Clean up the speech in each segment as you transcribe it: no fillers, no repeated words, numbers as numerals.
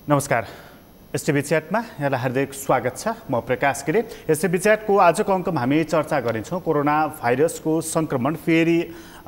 नमस्कार। एसटिभी च्याटमा यहाँलाई हार्दिक स्वागत छ। म प्रकाश गिरी। एसटिभी च्याटको आजको अङ्कमा हामी चर्चा गर्नेछौँ कोरोना भाइरसको सङ्क्रमण फेरि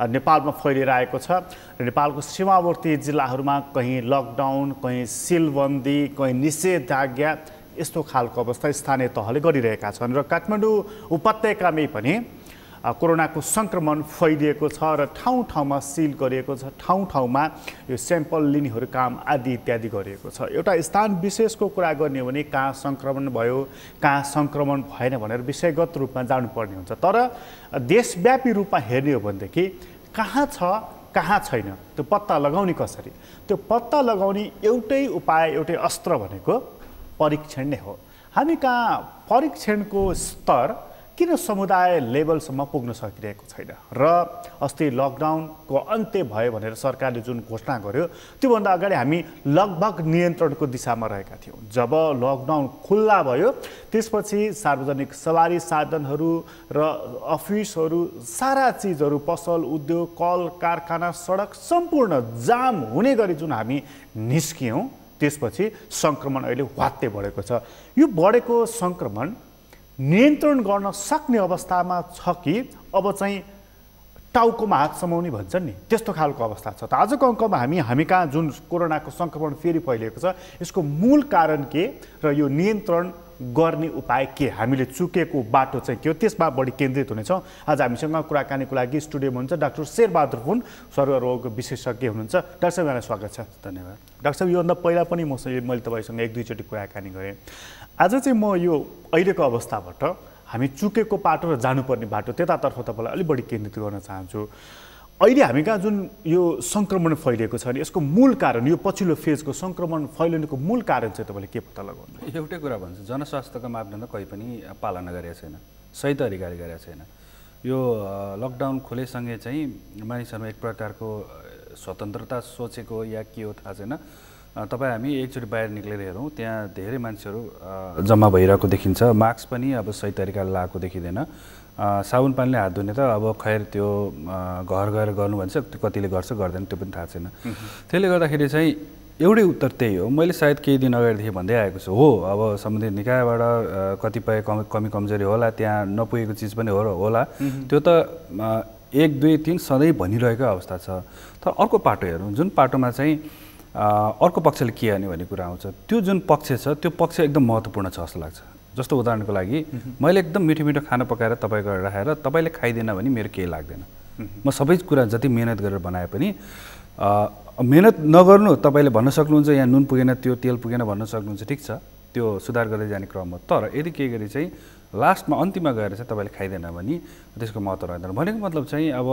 नेपालमा फैलिएर आएको छ र नेपालको सीमावर्ती जिल्लाहरूमा कहीँ लकडाउन, कहीँ सिलबन्दी, कहीँ निषेधाज्ञा यस्तो खालको अवस्था स्थानीय तहले गरिरहेका छन् र काठमाडौँ उपत्यकामै पनि कोरोनाको सङ्क्रमण फैलिएको छ र ठाउँ ठाउँमा सिल गरिएको छ, ठाउँ ठाउँमा यो स्याम्पल लिनेहरू काम आदि इत्यादि गरिएको छ। एउटा स्थान विशेषको कुरा गर्ने हो भने कहाँ सङ्क्रमण भयो, कहाँ सङ्क्रमण भएन भनेर विषयगत रूपमा जानुपर्ने हुन्छ। तर देशव्यापी रूपमा हेर्ने हो भनेदेखि कहाँ छ कहाँ छैन त्यो पत्ता लगाउने कसरी, त्यो पत्ता लगाउने एउटै उपाय, एउटै अस्त्र भनेको परीक्षण नै हो। हामी कहाँ परीक्षणको स्तर किन समुदाय लेभलसम्म पुग्न सकिरहेको छैन र अस्ति लकडाउनको अन्त्य भयो भनेर सरकारले जुन घोषणा गर्यो त्योभन्दा अगाडि हामी लगभग नियन्त्रणको दिशामा रहेका थियौँ। जब लकडाउन खुल्ला भयो त्यसपछि सार्वजनिक सवारी साधनहरू र अफिसहरू, सारा चिजहरू, पसल, उद्योग, कल कारखाना, सडक सम्पूर्ण जाम हुने गरी जुन हामी निस्कियौँ त्यसपछि सङ्क्रमण अहिले वात्तै बढेको छ। यो बढेको सङ्क्रमण नियन्त्रण गर्न सक्ने अवस्थामा छ कि अब चाहिँ टाउकोमा हात समाउने भन्छन् नि त्यस्तो खालको अवस्था छ। त आजको अङ्कमा हामी कहाँ जुन कोरोनाको सङ्क्रमण फेरि फैलिएको छ यसको मूल कारण के र यो नियन्त्रण गर्ने उपाय के, हामीले चुकेको बाटो चाहिँ के हो त्यसमा बढी केन्द्रित हुनेछौँ। आज हामीसँग कुराकानीको लागि स्टुडियोमा हुनुहुन्छ डाक्टर शेरबहादुर पुन, सर्वरोग विशेषज्ञ हुनुहुन्छ। डाक्टर साहब यहाँलाई स्वागत छ। धन्यवाद। डाक्टर साहब योभन्दा पहिला पनि मैले तपाईँसँग एक दुईचोटि कुराकानी गरेँ। आज चाहिँ म यो अहिलेको अवस्थाबाट हामी चुकेको बाटो र जानुपर्ने बाटो त्यतातर्फ तपाईँलाई अलिक बढी केन्द्रित गर्न चाहन्छु। अहिले हामी कहाँ जुन यो सङ्क्रमण फैलिएको छ नि यसको मूल कारण, यो पछिल्लो फेजको सङ्क्रमण फैलिनुको मूल कारण चाहिँ तपाईँले के पत्ता लगाउनु? एउटै कुरा भन्छु, जनस्वास्थ्यको मापदण्ड कहीँ पनि पालना गरेको छैन, सही तरिकाले गरेको छैन। यो लकडाउन खुलेसँगै चाहिँ मानिसहरूमा एक प्रकारको स्वतन्त्रता सोचेको या के हो थाहा छैन। तपाईँ हामी एकचोटि बाहिर निक्लेर हेरौँ त्यहाँ धेरै मान्छेहरू जम्मा भइरहेको देखिन्छ। मास्क पनि अब सही तरिकाले लगाएको देखिँदैन। साबुन पानीले हात धुने त अब खैर त्यो घर गएर गर्नु भन्छ, त्यो कतिले गर्छ गर्दैन त्यो पनि थाहा छैन। त्यसले गर्दाखेरि चाहिँ एउटै उत्तर त्यही हो। मैले सायद केही दिन अगाडिदेखि भन्दै आएको छु, हो अब सम्बन्धित निकायबाट कतिपय कमी कमजोरी होला, त्यहाँ नपुगेको चिज पनि होला, त्यो त 1, 2, 3 सधैँ भनिरहेको अवस्था छ। तर अर्को पाटो हेरौँ, जुन पाटोमा चाहिँ अर्को पक्षले के हाने भन्ने कुरा आउँछ, त्यो जुन पक्ष छ त्यो पक्ष एकदम महत्त्वपूर्ण छ जस्तो लाग्छ। जस्तो उदाहरणको लागि मैले एकदम मिठो मिठो खाना पकाएर तपाईँको राखेर तपाईँले खाइदिएन भने मेरो केही लाग्दैन। म सबै कुरा जति मेहनत गरेर बनाए पनि मेहनत नगर्नु तपाईँले भन्न सक्नुहुन्छ, यहाँ नुन पुगेन, त्यो तेल पुगेन भन्न सक्नुहुन्छ, ठिक छ, त्यो सुधार गर्दै जाने क्रम हो। तर यदि के गरी चाहिँ लास्टमा अन्तिममा गएर चाहिँ तपाईँले खाइदिएन भने त्यसको महत्त्व रहँदैन। भनेको मतलब चाहिँ अब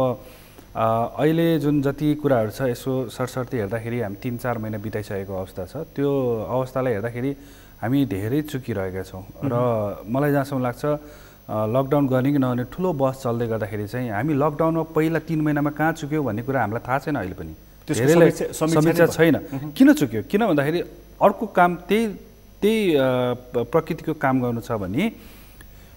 अहिले जुन जति कुराहरू छ यसो सरसर्ती हेर्दाखेरि हामी 3-4 महिना बिताइसकेको अवस्था छ। त्यो अवस्थालाई हेर्दाखेरि हामी धेरै चुकिरहेका छौँ र मलाई जहाँसम्म लाग्छ लकडाउन गर्ने कि नगर्ने ठुलो बहस चल्दै गर्दाखेरि चाहिँ हामी लकडाउनमा पहिला 3 महिनामा कहाँ चुक्यौँ भन्ने कुरा हामीलाई थाहा छैन। अहिले पनि धेरैलाई समीक्षा छैन। किन चुक्यो? किन भन्दाखेरि अर्को काम त्यही प्रकृतिको काम गर्नु छ भने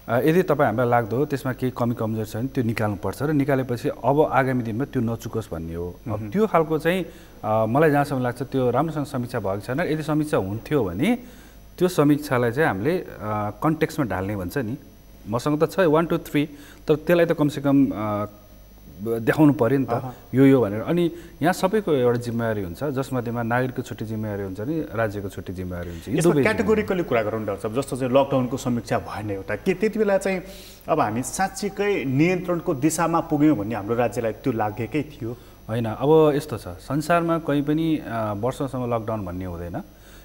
यदि तपाईँ हामीलाई लाग्दो त्यसमा केही कमी कमजोर छ भने त्यो निकाल्नुपर्छ र निकालेपछि अब आगामी दिनमा त्यो नचुकोस् भन्ने हो। त्यो खालको चाहिँ मलाई जहाँसम्म लाग्छ त्यो राम्रोसँग समीक्षा भएको छैन। यदि समीक्षा हुन्थ्यो भने त्यो समीक्षालाई चाहिँ हामीले कन्टेक्स्टमा ढाल्ने भन्छ नि, मसँग त छ 1, 2, 3, तर त्यसलाई त कमसेकम देखाउनु पऱ्यो नि त यो भनेर। अनि यहाँ सबैको एउटा जिम्मेवारी हुन्छ, जसमध्येमा नागरिकको छुट्टी जिम्मेवारी हुन्छ नि राज्यको छुट्टी जिम्मेवारी हुन्छ। यसमा क्याटेगोरिकली कुरा गरौँ डाक्टर साहब, जस्तो चाहिँ लकडाउनको समीक्षा भएन एउटा के त्यति बेला चाहिँ अब हामी साँच्चीकै नियन्त्रणको दिशामा पुग्यौँ भन्ने हाम्रो राज्यलाई त्यो लागेकै थियो? होइन, अब यस्तो छ, संसारमा कहीँ पनि वर्षसम्म लकडाउन भन्ने हुँदैन,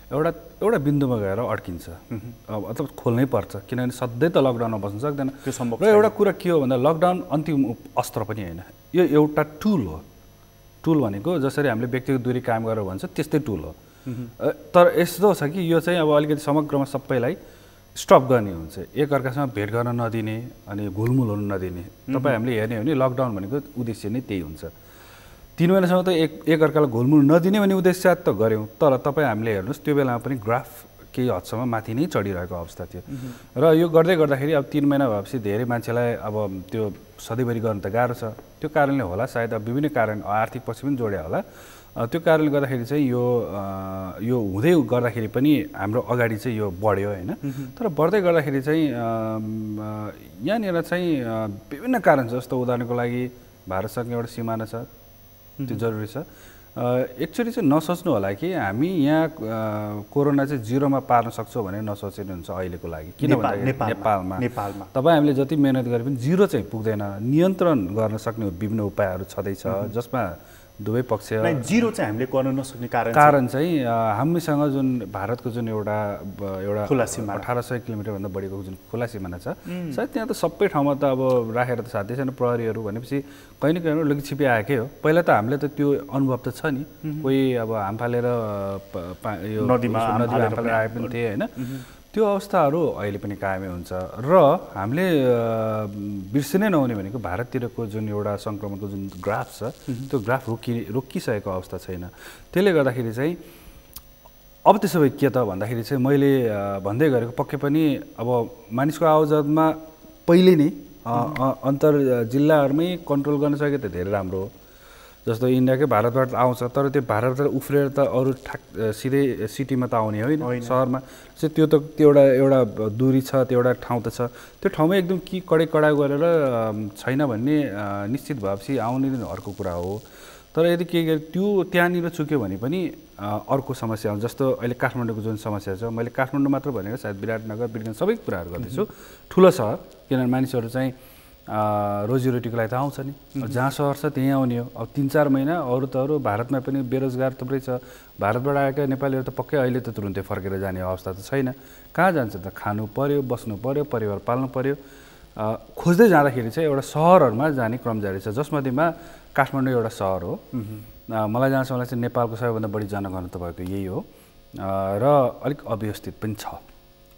एउटा बिन्दुमा गएर अड्किन्छ, अथवा खोल्नै पर्छ, किनभने सधैँ त लकडाउनमा बस्न सक्दैन त्यो सम्भव। र एउटा कुरा के हो भन्दा लकडाउन अन्तिम अस्त्र पनि होइन, यो एउटा टुल हो। टुल भनेको जसरी हामीले व्यक्तिगत दूरी कायम गरेर भन्छ त्यस्तै टुल हो। तर यस्तो छ कि यो चाहिँ अब अलिकति समग्रमा सबैलाई स्टप गर्ने हुन्छ, एकअर्कासँग भेट गर्न नदिने अनि घुलमुल हुन नदिने। तपाईँ हामीले हेर्ने हो भने लकडाउन भनेको उद्देश्य नै त्यही हुन्छ। 3 महिनासम्म त एकअर्कालाई घुलमुल नदिने भन्ने उद्देश्य त गऱ्यौँ, तर तपाईँ हामीले हेर्नुहोस् त्यो बेलामा पनि ग्राफ केही हदसम्म माथि नै चढिरहेको अवस्था थियो। र यो गर्दै गर्दाखेरि अब 3 महिना भएपछि धेरै मान्छेलाई अब त्यो सधैँभरि गर्नु त गाह्रो छ। त्यो कारणले होला सायद अब विभिन्न कारण आर्थिक पक्ष पनि जोड्या होला। त्यो कारणले गर्दाखेरि चाहिँ यो हुँदै गर्दाखेरि पनि हाम्रो अगाडि चाहिँ यो बढ्यो होइन। तर बढ्दै गर्दाखेरि चाहिँ यहाँनिर चाहिँ विभिन्न कारण छ। जस्तो उदाहरणको लागि भारतसँग एउटा सिमाना छ, त्यो जरुरी छ। एक्चुअली चाहिँ नसोच्नु होला कि हामी यहाँ कोरोना चाहिँ जिरोमा पार्न सक्छौँ भनेर नसोचिनुहुन्छ अहिलेको लागि। किनभने नेपालमा तपाईँ हामीले जति मेहनत गरे पनि जिरो चाहिँ पुग्दैन। नियन्त्रण गर्न सक्ने विभिन्न उपायहरू छँदैछ, जसमा दुवै पक्ष जिरो चाहिँ हामीले गर्न नसक्ने कारण चाहिँ हामीसँग जुन भारतको जुन एउटा खुला सीमा 1800 किलोमिटरभन्दा बढीको जुन खुला सिमाना छ, सायद त्यहाँ त सबै ठाउँमा त अब राखेर त साध्यै छैन। प्रहरीहरू भनेपछि कहीँ न कहीँ लुकी छिपी आएकै हो। पहिला त हामीले त त्यो अनुभव त छ नि, कोही अब हाम फालेर यो नदीमा हाम फालेर आए पनि थिए होइन। त्यो अवस्थाहरू अहिले पनि कायमै हुन्छ र हामीले बिर्सिनै नहुने भनेको भारततिरको जुन एउटा सङ्क्रमणको जुन ग्राफ छ, त्यो ग्राफ रोकिसकेको अवस्था छैन। त्यसले गर्दाखेरि चाहिँ अब त्यसो भए के त भन्दाखेरि चाहिँ मैले भन्दै गरेको पक्कै पनि अब मानिसको आवाजातमा पहिले नै अन्तर जिल्लाहरूमै कन्ट्रोल गर्न सके त धेरै राम्रो हो। जस्तो इन्डियाकै भारतबाट आउँछ, तर त्यो भारतबाट उफ्रेर त अरू सिधै सिटीमा त आउने होइन, सहरमा चाहिँ त्यो त त्यो एउटा दूरी छ, त्यो एउटा ठाउँ त छ। त्यो ठाउँमा एकदम कडै गरेर छैन भन्ने निश्चित भएपछि आउने अर्को कुरा हो। तर यदि के त्यो त्यहाँनिर चुक्यो भने पनि अर्को समस्या आउँछ। जस्तो अहिले काठमाडौँको जुन समस्या छ, मैले काठमाडौँ मात्र भनेको सायद विराटनगर बिरगञ्ज सबै कुराहरू गर्दैछु। ठुलो सहर, किनभने मानिसहरू चाहिँ रोजीरोटीको लागि त आउँछ नि, जहाँ सहर छ त्यहीँ आउने हो। अब 3-4 महिना अरू त अरू भारतमा पनि बेरोजगार थुप्रै छ। भारतबाट आएका नेपालीहरू त पक्कै अहिले त तुरुन्तै फर्केर जाने अवस्था त छैन। कहाँ जान्छ त? खानु पर्यो, बस्नु पर्यो, परिवार पाल्नु पर्यो। खोज्दै जाँदाखेरि चाहिँ एउटा सहरहरूमा जाने क्रम जारी छ, जसमध्येमा काठमाडौँ एउटा सहर हो। मलाई जहाँसम्म चाहिँ नेपालको सबैभन्दा बढी जनघनत्व भएको यही हो र अलिक अव्यवस्थित पनि छ।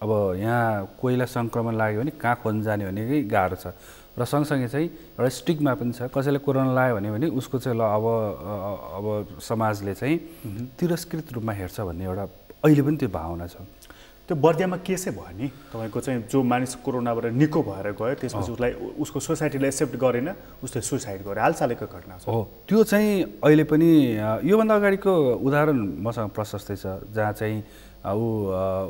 अब यहाँ कोहीलाई सङ्क्रमण लाग्यो भने कहाँ खोज्न जाने भनेकै गाह्रो छ। र सँगसँगै चाहिँ एउटा स्टिग्मा पनि छ। कसैले कोरोना लाग्यो भने उसको चाहिँ ल अब समाजले चाहिँ तिरस्कृत रूपमा हेर्छ भन्ने एउटा अहिले पनि त्यो भावना छ। त्यो बर्दियामा केसै भयो नि तपाईँको चाहिँ, जो मानिस कोरोनाबाट निको भएर गयो त्यसपछि उसलाई उसको सोसाइटीले एक्सेप्ट गरेन, उसले सुसाइड गर्यो, हालसालैको घटना छ। हो, त्यो चाहिँ अहिले पनि योभन्दा अगाडिको उदाहरण मसँग प्रशस्तै छ, जहाँ चाहिँ ऊ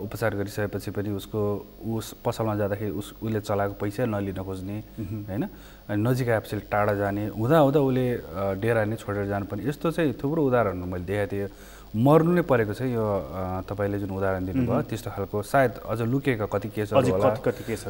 उपचार गरिसकेपछि पनि उस पसलमा जाँदाखेरि उसले चलाएको पैसा नलिन खोज्ने होइन, अनि नजिक आएपछि टाढा जाने, हुँदा उसले डेरा नै छोडेर जानुपर्ने, यस्तो चाहिँ थुप्रो उदाहरणहरू मैले देखाएको थिएँ। मर्नु नै परेको छ यो तपाईँले जुन उदाहरण दिनुभयो त्यस्तो खालको सायद अझ लुकेका कति केसहरू होला।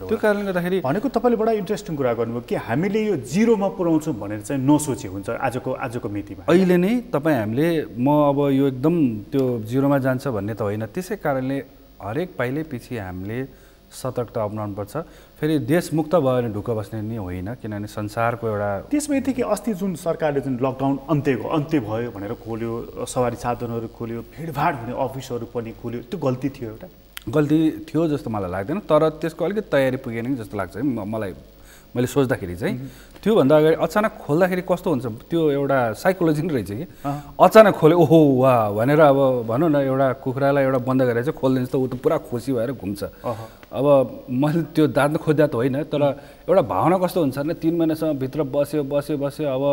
त्यो कारणले गर्दाखेरि भनेको तपाईँले बडा इन्ट्रेस्टिङ कुरा गर्नुभयो कि हामीले यो जिरोमा पुर्याउँछौँ भनेर चाहिँ नसोचे हुन्छ आजको मितिमा। अहिले नै हामीले म अब यो एकदम त्यो जिरोमा जान्छ भन्ने त होइन। त्यसै कारणले हरेक पाइले पछि हामीले सतर्कता अपनाउनु पर्छ। फेरि देश मुक्त भयो भने ढुक्क बस्ने नि होइन, किनभने संसारको एउटा त्यसपछि अस्ति जुन सरकारले जुन लकडाउन अन्त्य भयो भनेर खोल्यो, सवारी साधनहरू खोल्यो, भिडभाड हुने अफिसहरू पनि खोल्यो, त्यो गल्ती थियो? एउटा गल्ती थियो जस्तो मलाई लाग्दैन, तर त्यसको अलिकति तयारी पुगेन जस्तो लाग्छ मैले सोच्दाखेरि चाहिँ। त्योभन्दा अगाडि अचानक खोल्दाखेरि कस्तो हुन्छ, त्यो एउटा साइकोलोजी नै रहेछ कि अचानक खोल्यो ओहो वाह भनेर, अब भनौँ न एउटा कुखुरालाई एउटा बन्द गरेर चाहिँ खोलिदिन्छ त ऊ त पुरा खुसी भएर घुम्छ। अब मैले त्यो दाँत खोज्दा त होइन, तर एउटा भावना कस्तो हुन्छ भने 3 महिनासम्म भित्र बस्यो अब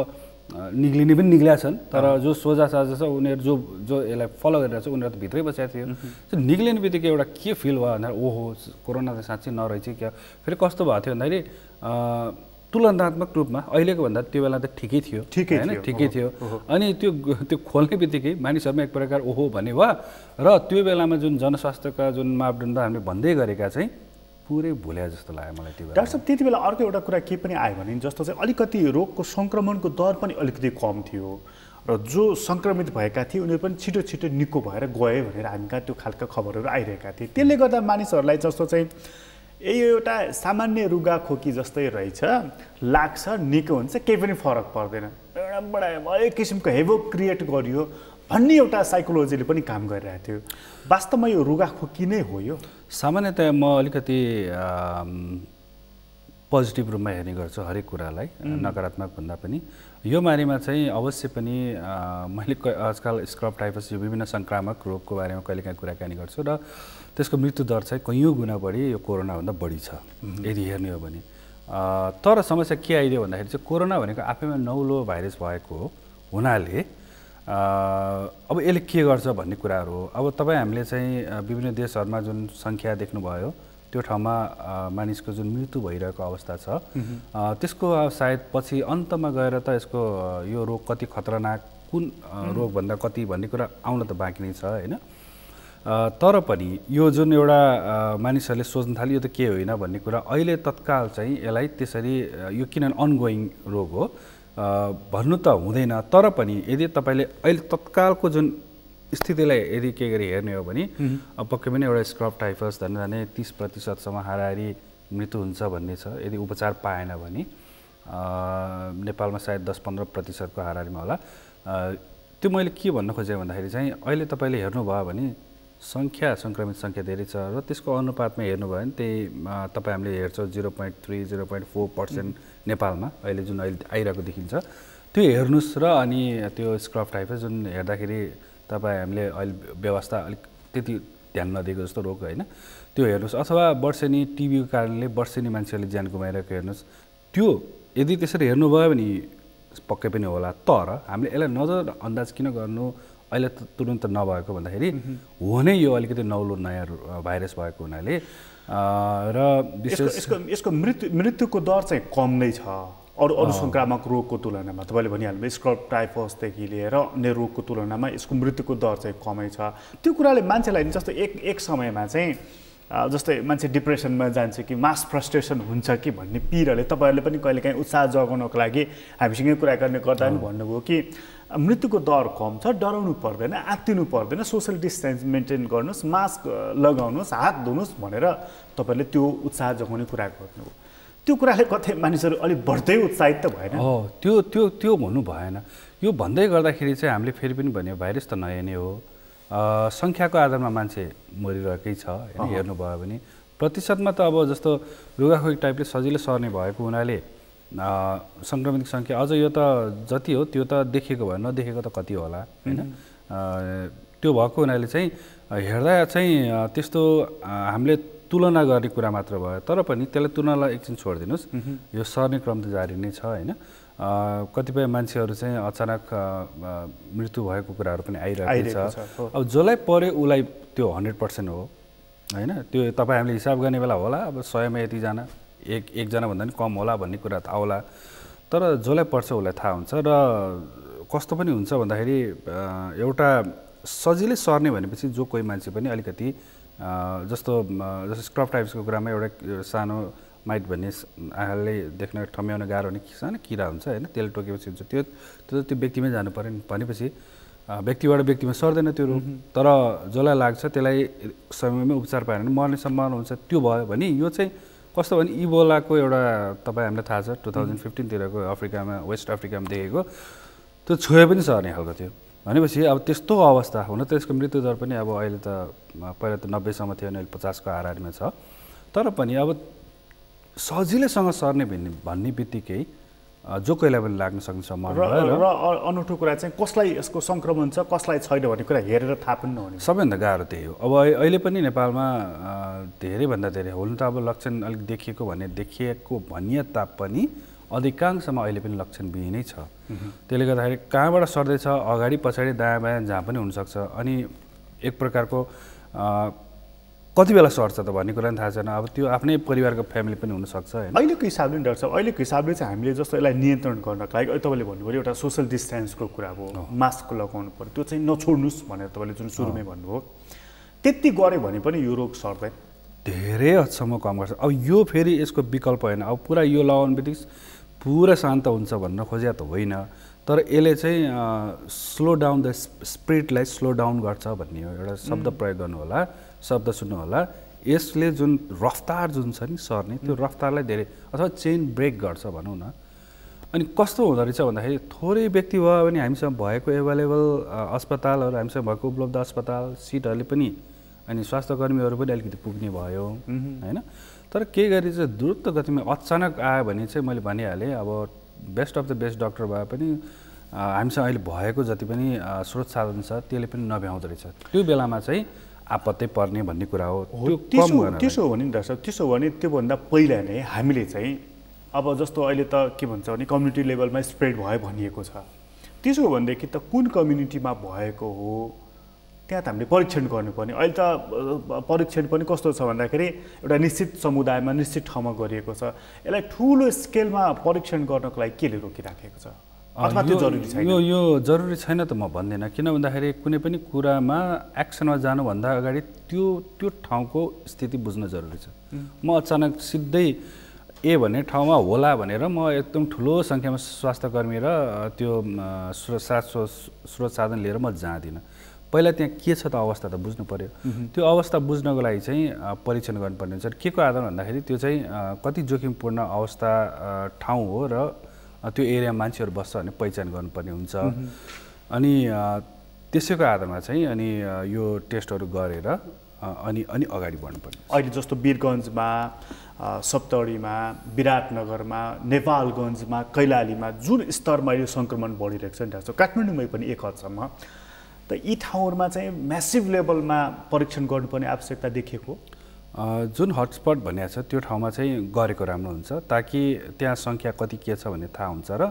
निक्लिने पनि निक्लिया छन्, तर जो सोझा साझा छ उनीहरू जो यसलाई फलो गरिरहेको छ उनीहरू त भित्रै बसेको थियो। निक्लिने बित्तिकै एउटा के फिल भयो भन्दा ओहो कोरोना त साँच्चै नरहेछ क्या। फेरि कस्तो भएको थियो भन्दाखेरि तुलनात्मक रूपमा अहिलेको भन्दा त्यो बेला त ठिकै थियो होइन, ठिकै थियो। अनि त्यो खोल्ने बित्तिकै मानिसहरूमा एक प्रकार ओहो भन्ने भयो र त्यो बेलामा जुन जनस्वास्थ्यका जुन मापदण्ड हामीले भन्दै गरेका चाहिँ पुरै भुल्या जस्तो लाग्यो मलाई त्यो बेला। डाक्टर साहब त्यति बेला अर्को एउटा कुरा के पनि आयो भने जस्तो चाहिँ अलिकति रोगको सङ्क्रमणको दर पनि अलिकति कम थियो र जो सङ्क्रमित भएका थिए उनीहरू पनि छिटो निको भएर गए भनेर हामी कहाँ त्यो खालका खबरहरू आइरहेका थिए। त्यसले गर्दा मानिसहरूलाई जस्तो चाहिँ एउटा सामान्य रुगाखोकी जस्तै रहेछ, लाग्छ निको हुन्छ केही पनि फरक पर्दैन, एउटा बडा एक किसिमको हेभोक क्रिएट गरियो भन्ने एउटा साइकोलोजीले पनि काम गरिरहेको थियो। वास्तवमा यो रुगाखोकी नै हो यो? सामान्यतया म अलिकति पोजिटिभ रूपमा हेर्ने गर्छु हरेक कुरालाई, नकारात्मक भन्दा पनि। यो बारेमा चाहिँ अवश्य पनि मैले आजकल स्क्रब टाइफस यो विभिन्न सङ्क्रामक रोगको बारेमा कहिलेकाहीँ कुराकानी गर्छु र त्यसको मृत्यु दर चाहिँ कैयौँ गुणा बढी यो कोरोनाभन्दा बढी छ यदि हेर्ने हो भने। तर समस्या के आइदियो भन्दाखेरि चाहिँ कोरोना भनेको आफैमा नौलो भाइरस भएको हुनाले अब यसले के गर्छ भन्ने कुराहरू हो। अब तपाईँ हामीले चाहिँ विभिन्न देशहरूमा जुन सङ्ख्या देख्नुभयो त्यो ठाउँमा मानिसको जुन मृत्यु भइरहेको अवस्था छ त्यसको सायद पछि अन्तमा गएर त यसको यो रोग कति खतरनाक कुन रोगभन्दा कति भन्ने कुरा आउन त बाँकी नै छ होइन। तर पनि यो जुन एउटा मानिसहरूले सोच्न थाल्यो यो त के होइन भन्ने कुरा अहिले तत्काल चाहिँ यसलाई त्यसरी यो किनभने अनगोइङ रोग हो भन्नु त हुँदैन। तर पनि यदि तपाईँले अहिले तत्कालको जुन स्थितिलाई यदि के गरी हेर्ने हो भने पक्कै पनि एउटा स्क्रब टाइफस जाने 30% हाराहारी मृत्यु हुन्छ भन्ने छ यदि उपचार पाएन भने। नेपालमा सायद 10-15% को हाराहारीमा होला। त्यो मैले के भन्न खोजेँ भन्दाखेरि चाहिँ अहिले तपाईँले हेर्नुभयो भने सङ्क्रमित सङ्ख्या धेरै छ र त्यसको अनुपातमा हेर्नुभयो भने त्यही तपाईँ हामीले हेर्छौँ 0.3-0.4% नेपालमा अहिले जुन अहिले आइरहेको देखिन्छ त्यो हेर्नुहोस् र अनि त्यो स्क्रब टाइफस जुन हेर्दाखेरि तपाईँ हामीले अहिले व्यवस्था अलिक त्यति ध्यान नदिएको जस्तो रोग होइन त्यो हेर्नुहोस्। अथवा वर्षेनी टिबीको कारणले वर्षेनी मान्छेहरूले ज्यान गुमाइरहेको हेर्नुहोस्। त्यो यदि त्यसरी हेर्नुभयो भने पक्कै पनि होला। तर हामीले यसलाई नजरअन्दाज किन गर्नु अहिले तुरुन्त नभएको भन्दाखेरि हो नै यो अलिकति नौलो नयाँ भाइरस भएको हुनाले र विशेष यसको मृत्युको दर चाहिँ कम नै छ अरू संक्रामक रोगको तुलनामा। तपाईँले भनिहाल्नु स्क्रब टाइफसदेखि लिएर अन्य रोगको तुलनामा यसको मृत्युको दर चाहिँ कमै छ। त्यो कुराले मान्छेलाई जस्तो एक समयमा चाहिँ जस्तै मान्छे डिप्रेसनमा जान्छ कि मास फ्रस्ट्रेसन हुन्छ कि भन्ने पिरले तपाईँहरूले पनि कहिलेकाहीँ उत्साह जगाउनको लागि हामीसँगै कुरा गर्ने गर्दा पनि भन्नुभयो कि मृत्युको दर कम छ, डराउनु पर्दैन, आत्तिनु पर्दैन, सोसल डिस्टेन्स मेन्टेन गर्नुहोस्, मास्क लगाउनुहोस्, हात धुनुहोस् भनेर तपाईँहरूले त्यो उत्साह जगाउने कुरा गर्नुभयो। त्यो कुराले कतै मानिसहरू अलिक बढ्दै उत्साहित त भएन? हो त्यो भन्नु भएन। यो भन्दै गर्दाखेरि चाहिँ हामीले फेरि पनि भन्यो भाइरस त नयाँ नै हो। सङ्ख्याको आधारमा मान्छे मरिरहेकै छ होइन। हेर्नुभयो भने प्रतिशतमा त अब जस्तो रुगाखोकी टाइपले सजिलै सर्ने भएको हुनाले सङ्क्रमित सङ्ख्या अझ यो त जति हो त्यो त देखेको भए नदेखेको त कति होला होइन। त्यो भएको हुनाले चाहिँ हेर्दा चाहिँ त्यस्तो हामीले तुलना गर्ने कुरा मात्र भयो। तर पनि त्यसलाई तुलनालाई एकछिन छोडिदिनुहोस्, यो सर्ने क्रम त जारी नै छ होइन। कतिपय मान्छेहरू चाहिँ अचानक मृत्यु भएको कुराहरू पनि आइरहेको छ। अब जसलाई पर्यो उसलाई त्यो 100% हो होइन। त्यो तपाईँ हामीले हिसाब गर्ने बेला होला अब 100मा यतिजना एकजना भन्दा पनि कम होला भन्ने कुरा थाहा होला। तर जसलाई पर्छ उसलाई थाहा हुन्छ। र कस्तो पनि हुन्छ भन्दाखेरि एउटा सजिलै सर्ने भनेपछि जो कोही मान्छे पनि अलिकति जस्तो स्क्रब टाइप्सको कुरामा एउटा सानो माइट भन्ने आँखाले देख्न ठम्याउन गाह्रो हुने सानो किरा हुन्छ होइन, तेल टोकेपछि हुन्छ त्यो व्यक्तिमै जानु पऱ्यो भनेपछि व्यक्तिबाट व्यक्तिमा सर्दैन त्यो रोग। तर जसलाई लाग्छ त्यसलाई समयमै उपचार पाएन भने मर्ने सम्भावना हुन्छ। त्यो भयो भने यो चाहिँ कस्तो भने इबोलाको एउटा तपाईँ हामीलाई थाहा छ 2015तिरको अफ्रिकामा वेस्ट अफ्रिकामा देखेको त्यो छोए पनि सर्ने खालको थियो भनेपछि अब त्यस्तो अवस्था हुन त यसको मृत्युदर पनि अब अहिले त पहिला त 90सम्म थियो अनि अहिले 50को हाराहारीमा छ। तर पनि अब सजिलैसँग सर्ने भन्ने बित्तिकै जो कोहीलाई पनि लाग्न सक्ने सम्भावना र अनौठो कुरा चाहिँ कसलाई यसको सङ्क्रमण छ कसलाई छैन भन्ने कुरा हेरेर थाहा पनि नहुने सबैभन्दा गाह्रो त्यही हो। अब अहिले पनि नेपालमा धेरैभन्दा धेरै हुन त अब लक्षण अलिक देखिएको भनिए तापनि अधिकांशमा अहिले पनि लक्षणविहीनै छ। त्यसले गर्दाखेरि कहाँबाट सर्दैछ अगाडि पछाडि दायाँ बायाँ जहाँ पनि हुनसक्छ। अनि एक प्रकारको कति बेला सर्छ त भन्ने कुरा पनि थाहा छैन। अब त्यो आफ्नै परिवारको फ्यामिली पनि हुनसक्छ होइन। अहिलेको हिसाबले डाक्टर साहब अहिलेको हिसाबले चाहिँ हामीले जस्तो यसलाई नियन्त्रण गर्नको लागि अहिले तपाईँले भन्नुभयो एउटा सोसल डिस्टेन्सको कुरा हो, मास्क लगाउनु पर्यो, त्यो चाहिँ नछोड्नुहोस् भनेर तपाईँले जुन सुरुमै भन्नुभयो त्यति गऱ्यो भने पनि यो रोग सर्दैन? धेरै हदसम्म कम गर्छ। अब यो फेरि यसको विकल्प होइन। अब पुरा यो लगाउनु बित्तिकै पुरा शान्त हुन्छ भन्न खोजे त होइन। तर यसले चाहिँ स्लो डाउन द स्प्रिडलाई स्लो डाउन गर्छ भन्ने हो एउटा शब्द प्रयोग गर्नु होला, शब्द सुन्नु होला। यसले जुन रफ्तार जुन छ नि सर्ने त्यो रफ्तारलाई धेरै अथवा चेन ब्रेक गर्छ भनौँ न। अनि कस्तो हुँदो रहेछ भन्दाखेरि थोरै व्यक्ति भयो भने हामीसँग भएको एभाइलेबल अस्पतालहरू हामीसँग भएको उपलब्ध अस्पताल सिटहरूले पनि अनि स्वास्थ्यकर्मीहरू पनि अलिकति पुग्ने भयो होइन। तर केही गरी चाहिँ द्रुत गतिमा अचानक आयो भने चाहिँ मैले भनिहालेँ अब best of the best doctor भए पनि हामीसँग अहिले भएको जति पनि स्रोत साधन छ त्यसले पनि नभ्याउँदो रहेछ। त्यो बेलामा चाहिँ आपत्ति पर्ने भन्ने कुरा हो। त्यसो हो भने डाक्टर साहब त्यसो हो भने त्योभन्दा पहिला नै हामीले चाहिँ अब जस्तो अहिले त के भन्छ भने कम्युनिटी लेभलमा स्प्रेड भयो भनिएको छ। त्यसो हो भनेदेखि त कुन कम्युनिटीमा भएको हो त्यहाँ त हामीले परीक्षण गर्नुपर्ने। अहिले त परीक्षण पनि कस्तो छ भन्दाखेरि एउटा निश्चित समुदायमा निश्चित ठाउँमा गरिएको छ। यसलाई ठुलो स्केलमा परीक्षण गर्नको लागि केले रोकिराखेको छ अथवा त्यो जरुरी छैन? यो जरुरी छैन त म भन्दिनँ। किन भन्दाखेरि कुनै पनि कुरामा एक्सनमा जानुभन्दा अगाडि त्यो ठाउँको स्थिति बुझ्न जरुरी छ। म अचानक सिधै ए भन्ने ठाउँमा होला भनेर म एकदम ठुलो सङ्ख्यामा स्वास्थ्यकर्मी र त्यो स्रोत साधन लिएर म जाँदिनँ। पहिला त्यहाँ के छ त अवस्था त बुझ्नु पर्यो। त्यो अवस्था बुझ्नको लागि चाहिँ परीक्षण गर्नुपर्ने हुन्छ। के को आधार भन्दाखेरि त्यो चाहिँ कति जोखिमपूर्ण अवस्था ठाउँ हो र त्यो एरियामा मान्छेहरू बस्छ भने पहिचान गर्नुपर्ने हुन्छ। अनि त्यसैको आधारमा चाहिँ अनि यो टेस्टहरू गरेर अनि अगाडि बढ्नुपर्ने। अहिले जस्तो वीरगन्जमा, सप्तरीमा, विराटनगरमा, नेपालगञ्जमा, कैलालीमा जुन स्तरमा यो सङ्क्रमण बढिरहेको छ नि डाक्टर, काठमाडौँमै पनि एक हदसम्म, त यी ठाउँहरूमा चाहिँ म्यासिभ लेभलमा परीक्षण गर्नुपर्ने आवश्यकता देखिएको? जुन हटस्पट भनिएको छ त्यो ठाउँमा चाहिँ गरेको राम्रो हुन्छ, ताकि त्यहाँ सङ्ख्या कति के छ भन्ने थाहा हुन्छ र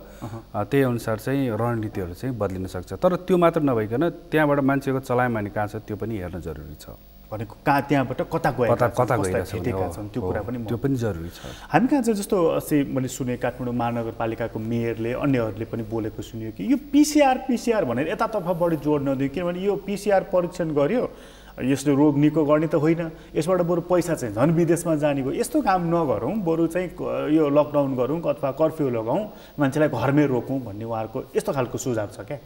त्यही अनुसार चाहिँ रणनीतिहरू चाहिँ बदलिन सक्छ। तर त्यो मात्र नभइकन त्यहाँबाट मान्छेको चलायमानी कहाँ छ त्यो पनि हेर्न जरुरी छ। भनेको कहाँ त्यहाँबाट कता गएका छन् त्यो कुरा पनि जरुरी छ। हामी कहाँ चाहिँ जस्तो अस्ति मैले सुने काठमाडौँ महानगरपालिकाको मेयरले अन्यहरूले पनि बोलेको सुनियो कि यो पिसिआर भनेर यतातर्फ बढी जोड नदियो, किनभने यो पिसिआर परीक्षण गर्यो यसले रोग निको गर्ने त होइन, यसबाट बरु पैसा चाहिँ झन् विदेशमा जाने भयो। यस्तो काम नगरौँ, बरु चाहिँ यो लकडाउन गरौँ अथवा कर्फ्यू लगाउँ, मान्छेलाई घरमै रोकौँ भन्ने उहाँहरूको यस्तो खालको सुझाव छ क्या?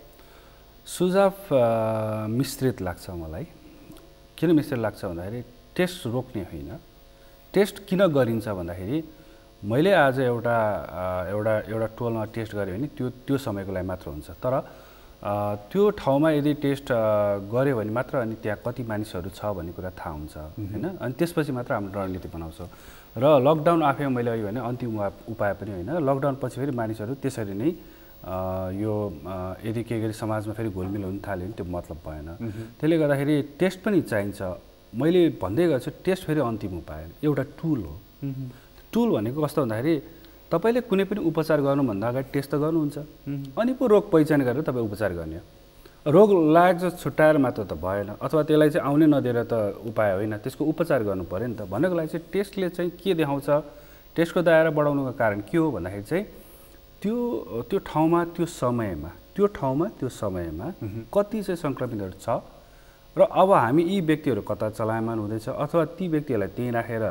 सुझाव मिश्रित लाग्छ मलाई। किन मिश्रित लाग्छ भन्दाखेरि टेस्ट रोक्ने होइन। टेस्ट किन गरिन्छ भन्दाखेरि मैले आज एउटा टोलमा टेस्ट गरेँ भने त्यो समयको लागि मात्र हुन्छ। तर त्यो ठाउँमा यदि टेस्ट गऱ्यो भने मात्र अनि त्यहाँ कति मानिसहरू छ भन्ने कुरा थाहा हुन्छ होइन। अनि त्यसपछि मात्र हाम्रो रणनीति बनाउँछौँ। र लकडाउन आफैमा मैले अघि भने अन्तिम उपाय पनि होइन। लकडाउन पछि फेरि मानिसहरू त्यसरी नै यो यदि केही गरी समाजमा फेरि घुलमिल हुन थाल्यो भने त्यो मतलब भएन। त्यसले गर्दाखेरि टेस्ट पनि चाहिन्छ। मैले भन्दै गर्छु टेस्ट फेरि अन्तिम उपाय, एउटा टुल हो। टुल भनेको कस्तो भन्दाखेरि तपाईँले कुनै पनि उपचार गर्नुभन्दा अगाडि टेस्ट त गर्नुहुन्छ, अनि पो रोग पहिचान गरेर तपाईँ उपचार गर्ने। रोग लागेको छुट्याएर मात्र त भएन, अथवा त्यसलाई चाहिँ आउनै नदिएर त उपाय होइन, त्यसको उपचार गर्नु पऱ्यो नि त। भन्नको लागि चाहिँ टेस्टले चाहिँ के देखाउँछ, टेस्टको दायरा बढाउनुको कारण के हो भन्दाखेरि चाहिँ त्यो ठाउँमा त्यो समयमा कति चाहिँ सङ्क्रमितहरू छ र अब हामी यी व्यक्तिहरू कता चलायमान हुँदैछ अथवा ती व्यक्तिहरूलाई त्यहीँ राखेर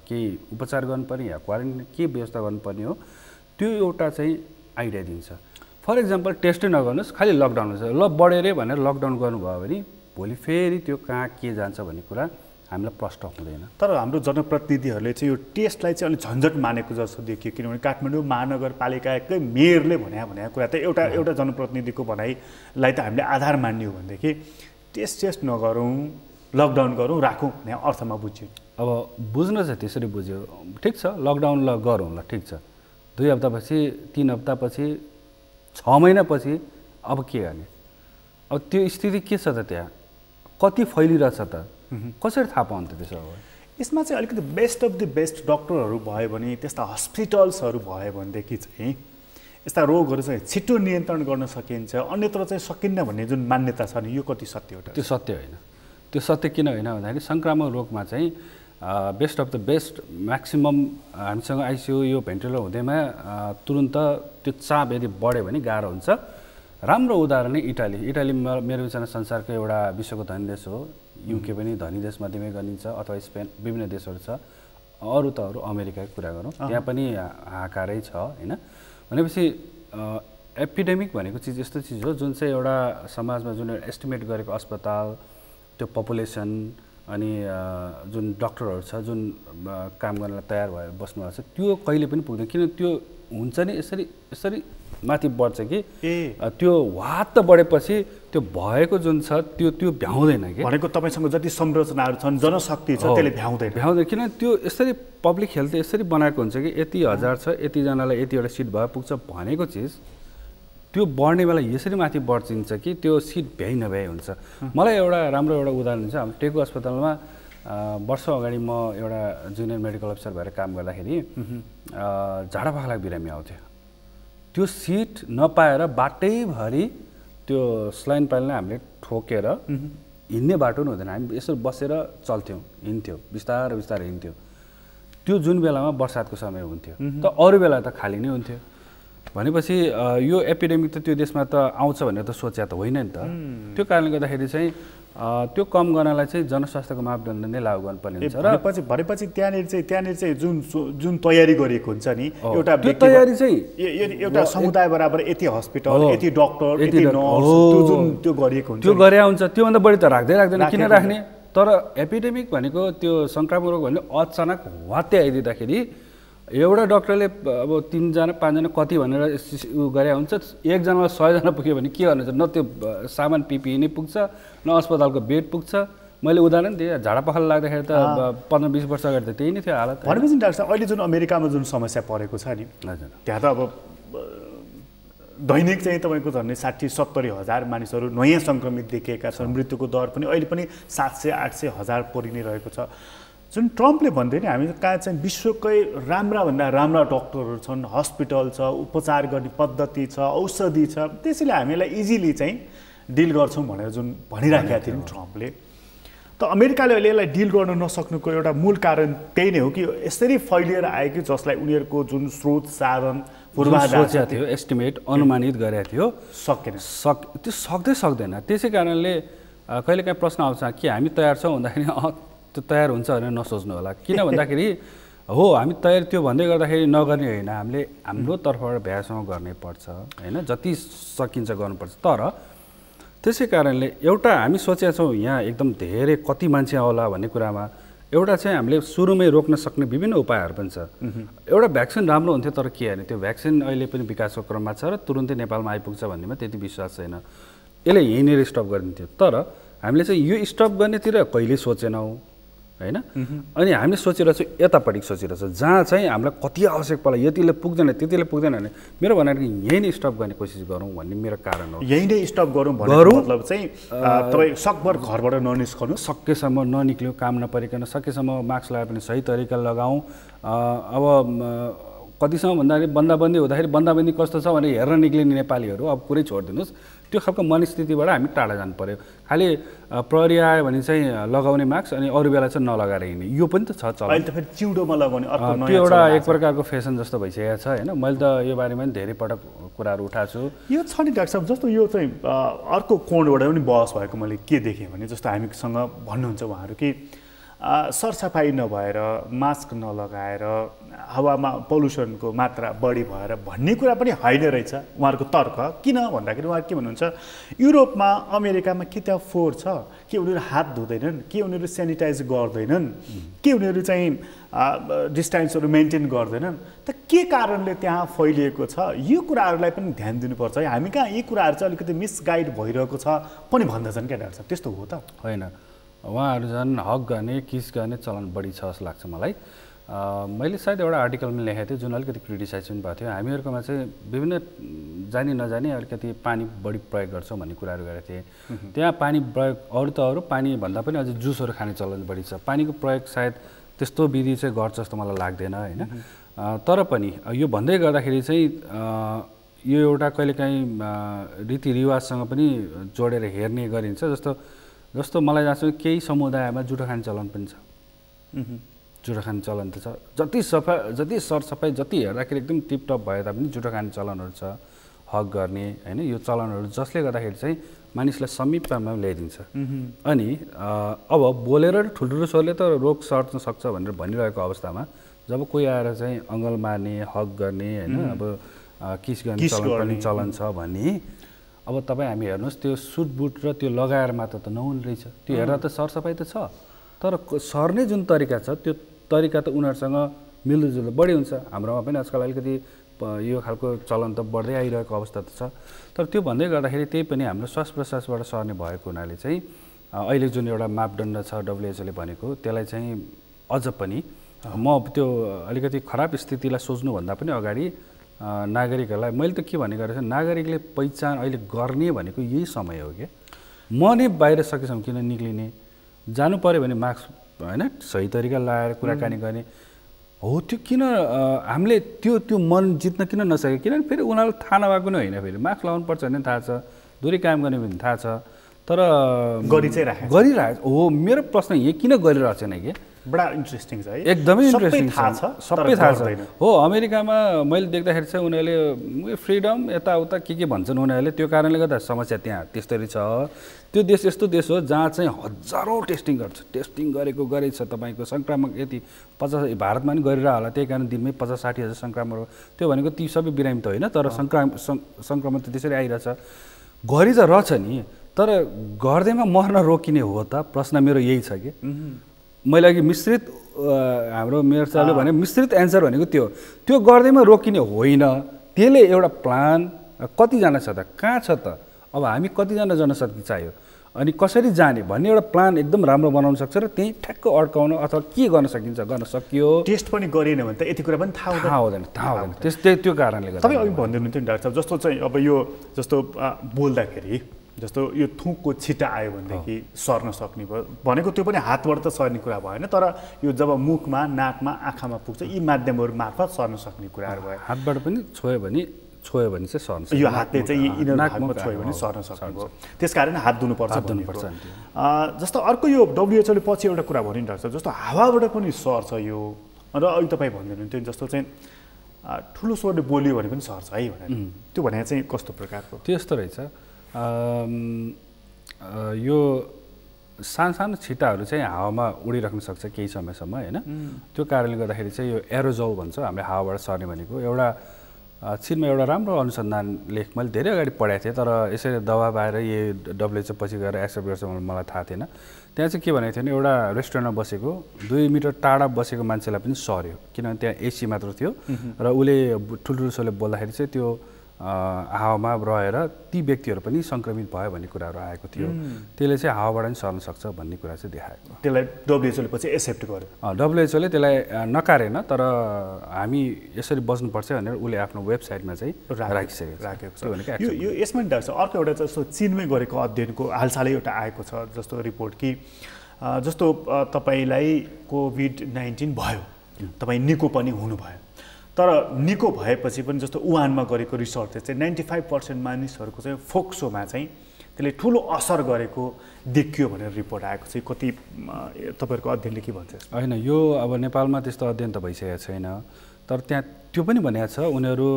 केही उपचार गर्नुपर्ने या क्वारेन्टाइन के व्यवस्था गर्नुपर्ने हो, त्यो एउटा चाहिँ आइडिया दिन्छ। फर इक्जाम्पल टेस्टै नगर्नुहोस्, खालि लकडाउन हुन्छ, ल बढ्यो रे भनेर लकडाउन गर्नुभयो भने भोलि फेरि त्यो कहाँ के जान्छ भन्ने कुरा हामीलाई प्रष्ट हुँदैन। तर हाम्रो जनप्रतिनिधिहरूले चाहिँ यो टेस्टलाई चाहिँ अलिक झन्झट मानेको जस्तो देखियो, किनभने काठमाडौँ महानगरपालिकाकै मेयरले भनेको कुरा त एउटा जनप्रतिनिधिको भनाइलाई त हामीले आधार मान्ने हो भनेदेखि टेस्ट नगरौँ, लकडाउन गरौँ, राखौँ भन्ने अर्थमा बुझ्यो। अब बुझ्न चाहिँ त्यसरी बुझ्यो, ठिक छ, लकडाउन गरौँ ल, ठिक छ, 2 हप्तापछि 3 हप्तापछि 6 महिनापछि अब के गर्ने? अब त्यो स्थिति के छ त, त्यहाँ कति फैलिरहेछ त, कसरी थाहा पाउनु त? त्यसो हो यसमा चाहिँ अलिकति बेस्ट अफ द बेस्ट डक्टरहरू भयो भने, त्यस्ता हस्पिटल्सहरू भयो भनेदेखि चाहिँ यस्ता रोगहरू चाहिँ छिटो नियन्त्रण गर्न सकिन्छ, अन्यत्र चाहिँ सकिन्न भन्ने जुन मान्यता छ नि, यो कति सत्य हो? त्यो सत्य होइन। त्यो सत्य किन होइन भन्दाखेरि सङ्क्रामक रोगमा चाहिँ best of the best maximum हामीसँग आइसियु यो भेन्टिलेटर हुँदैमा तुरुन्त त्यो चाप यदि बढ्यो भने गाह्रो हुन्छ। राम्रो उदाहरण नै इटाली मेरो विचारमा संसारको एउटा विश्वको धनी देश हो। युके पनि धनी देश मध्येमै गनिन्छ, अथवा स्पेन, विभिन्न देशहरू छ। अरू त अमेरिकाकै कुरा गरौँ, त्यहाँ पनि हाहाकारै छ होइन। भनेपछि एपिडेमिक भनेको चिज यस्तो चिज हो जुन चाहिँ एउटा समाजमा जुन एस्टिमेट गरेको अस्पताल, त्यो पपुलेसन, अनि जुन डक्टरहरू छ जुन काम गर्नलाई तयार भएर बस्नुभएको छ, त्यो कहिले पनि पुग्दैन। किन त्यो हुन्छ नि यसरी माथि बढ्छ कि त्यो वात बढेपछि त्यो भएको जुन छ त्यो भ्याउँदैन कि। भनेको तपाईँसँग जति संरचनाहरू छन्, जनशक्ति छ, त्यसले भ्याउँदैन। किन त्यो यसरी पब्लिक हेल्थ यसरी बनाएको हुन्छ कि यति हजार छ, यतिजनालाई यतिवटा सिट भए पुग्छ भनेको चिज त्यो बढ्ने बेला यसरी माथि बढ्चिन्छ कि त्यो सिट भ्याइ नभ्याइ हुन्छ। मलाई एउटा राम्रो उदाहरण छ। हाम्रो टेकु अस्पतालमा वर्षौँ अगाडि म एउटा जुनियर मेडिकल अफिसर भएर काम गर्दाखेरि झाडापाखालाई बिरामी आउँथ्यो। त्यो सिट नपाएर बाटैभरि त्यो स्लाइन पाइललाई हामीले ठोकेर हिँड्ने बाटो पनि हुँदैन, हामी यसो बसेर चल्थ्यौँ, हिँड्थ्यौँ, बिस्तारै बिस्तारै हिँड्थ्यौँ। त्यो जुन बेलामा बर्सातको समय हुन्थ्यो, त अरू बेला त खाली नै हुन्थ्यो। भनेपछि यो एपिडेमिक त त्यो देशमा त आउँछ भनेर त सोचे त होइन नि त। त्यो कारणले गर्दाखेरि चाहिँ त्यो कम गर्नलाई चाहिँ जनस्वास्थ्यको मापदण्ड नै लागू गर्नुपर्ने हुन्छ। र भनेपछि त्यहाँनिर चाहिँ जुन तयारी गरिएको हुन्छ नि, एउटा त्यो तयारी चाहिँ एउटा समुदाय बराबर यति हस्पिटल, यति डक्टर, यति नर्स, त्यो जुन त्यो गरिएको हुन्छ, त्यो गरे हुन्छ। त्योभन्दा बढी त राख्दैन, किन राख्ने? तर एपिडेमिक भनेको त्यो सङ्क्रामक रोग भनेको अचानक वात्तै आइदिँदाखेरि एउटा डक्टरले अब 3 जना 5 जना कति भनेर उ गरे हुन्छ, एकजनालाई 100 जना पुग्यो भने के गर्नुहुन्छ? न त्यो सामान पिपिई नै पुग्छ, न अस्पतालको बेड पुग्छ। मैले उदाहरण दिएँ, झाडापखाला लाग्दाखेरि त 15-20 वर्ष अगाडि त त्यही नै थियो हालत। भनेपछि डाक्टर साहब अहिले जुन अमेरिकामा जुन समस्या परेको छ नि, त्यहाँ त अब दैनिक चाहिँ तपाईँको झन्डै 60-70 हजार मानिसहरू नयाँ सङ्क्रमित देखिएका छन्। मृत्युको दर पनि अहिले पनि 700-800 हजार परि नै रहेको छ। जुन ट्रम्पले भन्दै नि हामी कहाँ चाहिँ विश्वकै राम्राभन्दा राम्रा डक्टरहरू छन्, हस्पिटल छ, उपचार गर्ने पद्धति छ, औषधि छ, त्यसैले हामीलाई इजिली चाहिँ डिल गर्छौँ भनेर जुन भनिराखेका थिए ट्रम्पले। त अमेरिकाले अहिले यसलाई डिल गर्न नसक्नुको एउटा मूल कारण त्यही नै हो कि यसरी फैलिएर आयो कि जसलाई उनीहरूको जुन स्रोत साधन सोचेको थियो, एस्टिमेट अनुमानित गरेको थियो, सकेन। त्यो सक्दैन। त्यसै कारणले कहिलेकाहीँ प्रश्न आउँछ कि हामी तयार छौँ भन्दाखेरि त्यो तयार हुन्छ भनेर नसोच्नु होला। किन भन्दाखेरि हो हामी तयार, त्यो भन्दै गर्दाखेरि नगर्ने होइन, हामीले हाम्रो तर्फबाट भ्यासम्म गर्नै पर्छ होइन, जति सकिन्छ गर्नुपर्छ। तर त्यसै कारणले एउटा हामी सोचेका छौँ यहाँ एकदम धेरै कति मान्छे आउला भन्ने कुरामा एउटा चाहिँ हामीले सुरुमै रोक्न सक्ने विभिन्न उपायहरू पनि छ। एउटा भ्याक्सिन राम्रो हुन्थ्यो, तर के होइन, त्यो भ्याक्सिन अहिले पनि विकासको क्रममा छ र तुरुन्तै नेपालमा आइपुग्छ भन्नेमा त्यति विश्वास छैन। यसले यहीँनिर स्टप गरिदिन्थ्यो। तर हामीले चाहिँ यो स्टप गर्नेतिर कहिल्यै सोचेनौँ होइन। अनि हामीले सोचिरहेको छौँ यतापट्टि सोचिरहेको छ, जहाँ चाहिँ हामीलाई कति आवश्यक पर्ला, यतिले पुग्दैन त्यतिले पुग्दैन भने मेरो भनाइ यहीँ नै स्टप गर्ने कोसिस गरौँ भन्ने मेरो कारण हो। यहीँ नै स्टप गरौँ भन्ने मतलब चाहिँ तपाईँ सकभर घरबाट ननिस्कनु, सकेसम्म ननिक्ल्यो, काम नपरिकन सकेसम्म मास्क लगाए पनि सही तरिका लगाऊँ। अब कतिसम्म भन्दाखेरि बन्दाबन्दी हुँदाखेरि बन्दाबन्दी कस्तो छ भनेर हेर्न निक्लिने नेपालीहरू अब कुरै छोडिदिनुहोस्, त्यो खालको मनस्थितिबाट हामी टाढा जानु पर्यो। खालि प्रहरी आयो भने चाहिँ लगाउने मास्क अनि अरू बेला चाहिँ नलगाएर हिँड्ने, यो पनि त छ चलन। अहिले त फेरि चिउँडोमा लगाउने अर्को नयाँ, त्यो एउटा एक प्रकारको फेसन जस्तो भइसकेको छ होइन। मैले त यो बारेमा पनि धेरै पटक कुराहरू उठाएको छु। यो छ नि डाक्टर साहब, जस्तो यो चाहिँ अर्को कोणबाट पनि बहस भएको मैले के देखेँ भने, जस्तो हामीसँग भन्नुहुन्छ उहाँहरू कि सरसफाइ नभएर, मास्क नलगाएर हावामा पल्युसनको मात्रा बढी भएर भन्ने कुरा पनि होइन रहेछ उहाँहरूको तर्क। किन भन्दाखेरि उहाँहरू के भन्नुहुन्छ, युरोपमा अमेरिकामा के त्यहाँ फोहोर छ, के उनीहरू हात धुँदैनन्, के उनीहरू सेनिटाइज गर्दैनन्, के उनीहरू चाहिँ डिस्टेन्सहरू मेन्टेन गर्दैनन्, त के कारणले त्यहाँ फैलिएको छ, यो कुराहरूलाई पनि ध्यान दिनुपर्छ। हामी कहाँ यी कुराहरू चाहिँ अलिकति मिसगाइड भइरहेको छ पनि भन्दछन् क्या डाक्टर साहब, त्यस्तो हो त होइन? उहाँहरू झन् हक गर्ने, किस गर्ने चलन बढी छ जस्तो लाग्छ मलाई। मैले सायद एउटा आर्टिकलमा लेखेको थिएँ जुन अलिकति क्रिटिसाइज पनि भएको थियो। हामीहरूकोमा चाहिँ विभिन्न जानी नजानी अलिकति पानी बढी प्रयोग गर्छौँ भन्ने कुराहरू गरेको थिएँ। त्यहाँ पानी प्रयोग अरू त अरू, पानी भन्दा पनि अझै जुसहरू खाने चलन बढी छ। पानीको प्रयोग सायद त्यस्तो विधि चाहिँ गर्छ जस्तो मलाई लाग्दैन होइन। तर पनि यो भन्दै गर्दाखेरि चाहिँ यो एउटा कहिलेकाहीँ रीतिरिवाजसँग पनि जोडेर हेर्ने गरिन्छ। जस्तो मलाई लाग्छ केही समुदायमा जुठो खाने चलन पनि छ। जुठो खाने चलन त छ, जति सरसफाइ जति हेर्दाखेरि एकदम टिपटप भए तापनि जुठो खाने चलनहरू छ, हक गर्ने होइन, यो चलनहरू जसले गर्दाखेरि चाहिँ मानिसलाई समीपमा ल्याइदिन्छ। अनि अब बोलेर ठुल्ठुलो स्वरले त रोग सर्न सक्छ भनेर भनिरहेको अवस्थामा जब कोही आएर चाहिँ अङ्गल मार्ने, हक गर्ने होइन, अब किस गर्ने चलन छ भने अब तपाईँ हामी हेर्नुहोस् त्यो सुट बुट र त्यो लगाएर मात्र त नहुने रहेछ। त्यो हेर्दा त सरसफाइ त छ, तर सर्ने जुन तरिका छ त्यो तरिका त उनीहरूसँग मिल्दोजुल्दो बढी हुन्छ। हाम्रोमा पनि आजकल अलिकति यो खालको चलन त बढ्दै आइरहेको अवस्था त छ। तर त्यो भन्दै गर्दाखेरि त्यही पनि हाम्रो श्वास प्रश्वासबाट सर्ने भएको हुनाले चाहिँ अहिले जुन एउटा मापदण्ड छ WHO ले भनेको त्यसलाई चाहिँ अझ पनि म त्यो अलिकति खराब स्थितिलाई सोच्नुभन्दा पनि अगाडि नागरिकहरूलाई मैले त के भन्ने गरेको छु, नागरिकले पहिचान अहिले गर्ने भनेको यही समय हो क्या। म नै बाहिर सकेसम्म किन निक्लिने, जानु पऱ्यो भने मास्क होइन सही तरिका लगाएर कुराकानी गर्ने। हो त्यो किन हामीले त्यो मन जित्न किन नसके किनभने फेरि उनीहरूलाई थाहा नभएको नै होइन फेरि मास्क लगाउनुपर्छ भन्ने थाहा छ दूरी कायम गर्ने पनि थाहा छ तर गरिरहेको हो मेरो प्रश्न यही किन गरिरहेको छैन कि बडा इन्ट्रेस्टिङ छ है एकदमै इन्ट्रेस्टिङ छ सबै थाहा छ हो अमेरिकामा मैले देख्दाखेरि चाहिँ उनीहरूले फ्रिडम यताउता के भन्छन् उनीहरूले त्यो कारणले गर्दा समस्या त्यहाँ त्यस्तरी छ त्यो देश यस्तो देश हो जहाँ चाहिँ हजारौँ टेस्टिङ गर्छ टेस्टिङ गरेछ तपाईँको सङ्क्रामक यति 50 भारतमा पनि गरिरह होला त्यही कारण दिनमै 50-60 हजार सङ्क्रामक हो त्यो भनेको ती सबै बिरामी त होइन तर सङ्क्रमण त त्यसरी आइरहेछ गरि त रहेछ नि तर गर्दैमा मर्न रोकिने हो त प्रश्न मेरो यही छ कि मैले अघि मिश्रित हाम्रो मेयर साहबले भने मिश्रित एन्सर भनेको त्यो गर्दैमा रोकिने होइन त्यसले एउटा प्लान कतिजना छ त कहाँ छ त अब हामी कतिजना जनशक्ति चाहियो अनि कसरी जाने भन्ने एउटा प्लान एकदम राम्रो बनाउन सक्छ र त्यही ठ्याक्क अड्काउन अथवा के गर्न सकिन्छ गर्न सकियो टेस्ट पनि गरिएन भने त यति कुरा पनि थाहा हुँदैन त्यस्तै त्यो कारणले गर्दा तपाईँ अघि भनिदिनुहुन्थ्यो नि डाक्टर साहब जस्तो चाहिँ अब यो जस्तो बोल्दाखेरि जस्तो यो थुकको छिटा आयो भनेदेखि सर्न सक्ने भयो भनेको त्यो पनि हातबाट त सर्ने कुरा भएन तर यो जब मुखमा नाकमा आँखामा पुग्छ यी माध्यमहरू मार्फत सर्न सक्ने कुराहरू भयो हातबाट पनि छोयो भने चाहिँ सर्न यो हातले चाहिँ इनर भागमा छोयो भने सर्न सक्ने भयो त्यसकारण हात धुनुपर्छ जस्तो अर्को यो डब्ल्युएचओले पछि एउटा कुरा भन्नु नि डाक्टर जस्तो हावाबाट पनि सर्छ यो र अहिले तपाईँ भनिदिनुहुन्थ्यो जस्तो चाहिँ ठुलो स्वरले बोल्यो भने पनि सर्छ है भनेर त्यो भने चाहिँ कस्तो प्रकारको त्यस्तो रहेछ यो सानो छिटाहरू चाहिँ हावामा उडिराख्न सक्छ केही समयसम्म होइन त्यो कारणले गर्दाखेरि चाहिँ यो एरोजोल भन्छ हामीले हावाबाट सर्ने भनेको एउटा चीनमा एउटा राम्रो अनुसन्धान लेख मैले धेरै अगाडि पढाएको थिएँ तर यसरी दबाब आएर यही डब्ल्युएचओ पछि गएर एक्सेप्ट गर्छ मलाई थाहा थिएन त्यहाँ चाहिँ के भनेको थियो भने एउटा रेस्टुरेन्टमा बसेको 2 मिटर टाढा बसेको मान्छेलाई पनि सर्यो किनभने त्यहाँ एसी मात्र थियो र उसले ठुल्ठुलो स्वरले बोल्दाखेरि चाहिँ त्यो हावामा रहेर ती व्यक्तिहरू पनि सङ्क्रमित भयो भन्ने कुराहरू आएको थियो त्यसले चाहिँ हावाबाट पनि सर्न सक्छ भन्ने कुरा चाहिँ देखाएको त्यसलाई डब्ल्युएचओले पछि एक्सेप्ट गर्यो डब्ल्युएचओले त्यसलाई नकारेन तर हामी यसरी बस्नुपर्छ भनेर उसले आफ्नो वेबसाइटमा चाहिँ राखेको छ यो यसमा नि डाक्टर अर्को एउटा जस्तो चीनमै गरेको अध्ययनको हालसालै एउटा आएको छ जस्तो रिपोर्ट कि जस्तो तपाईँलाई कोभिड-19 भयो तपाईँ निको पनि हुनुभयो तर निको भएपछि पनि जस्तो वुहानमा गरेको रिसर्चले चाहिँ 95% मानिसहरूको चाहिँ फोक्सोमा चाहिँ त्यसले ठुलो असर गरेको देखियो भनेर रिपोर्ट आएको छ कति तपाईँहरूको अध्ययनले के भन्छ होइन यो अब नेपालमा त्यस्तो अध्ययन त भइसकेको छैन तर त्यहाँ त्यो पनि भनेको छ उनीहरू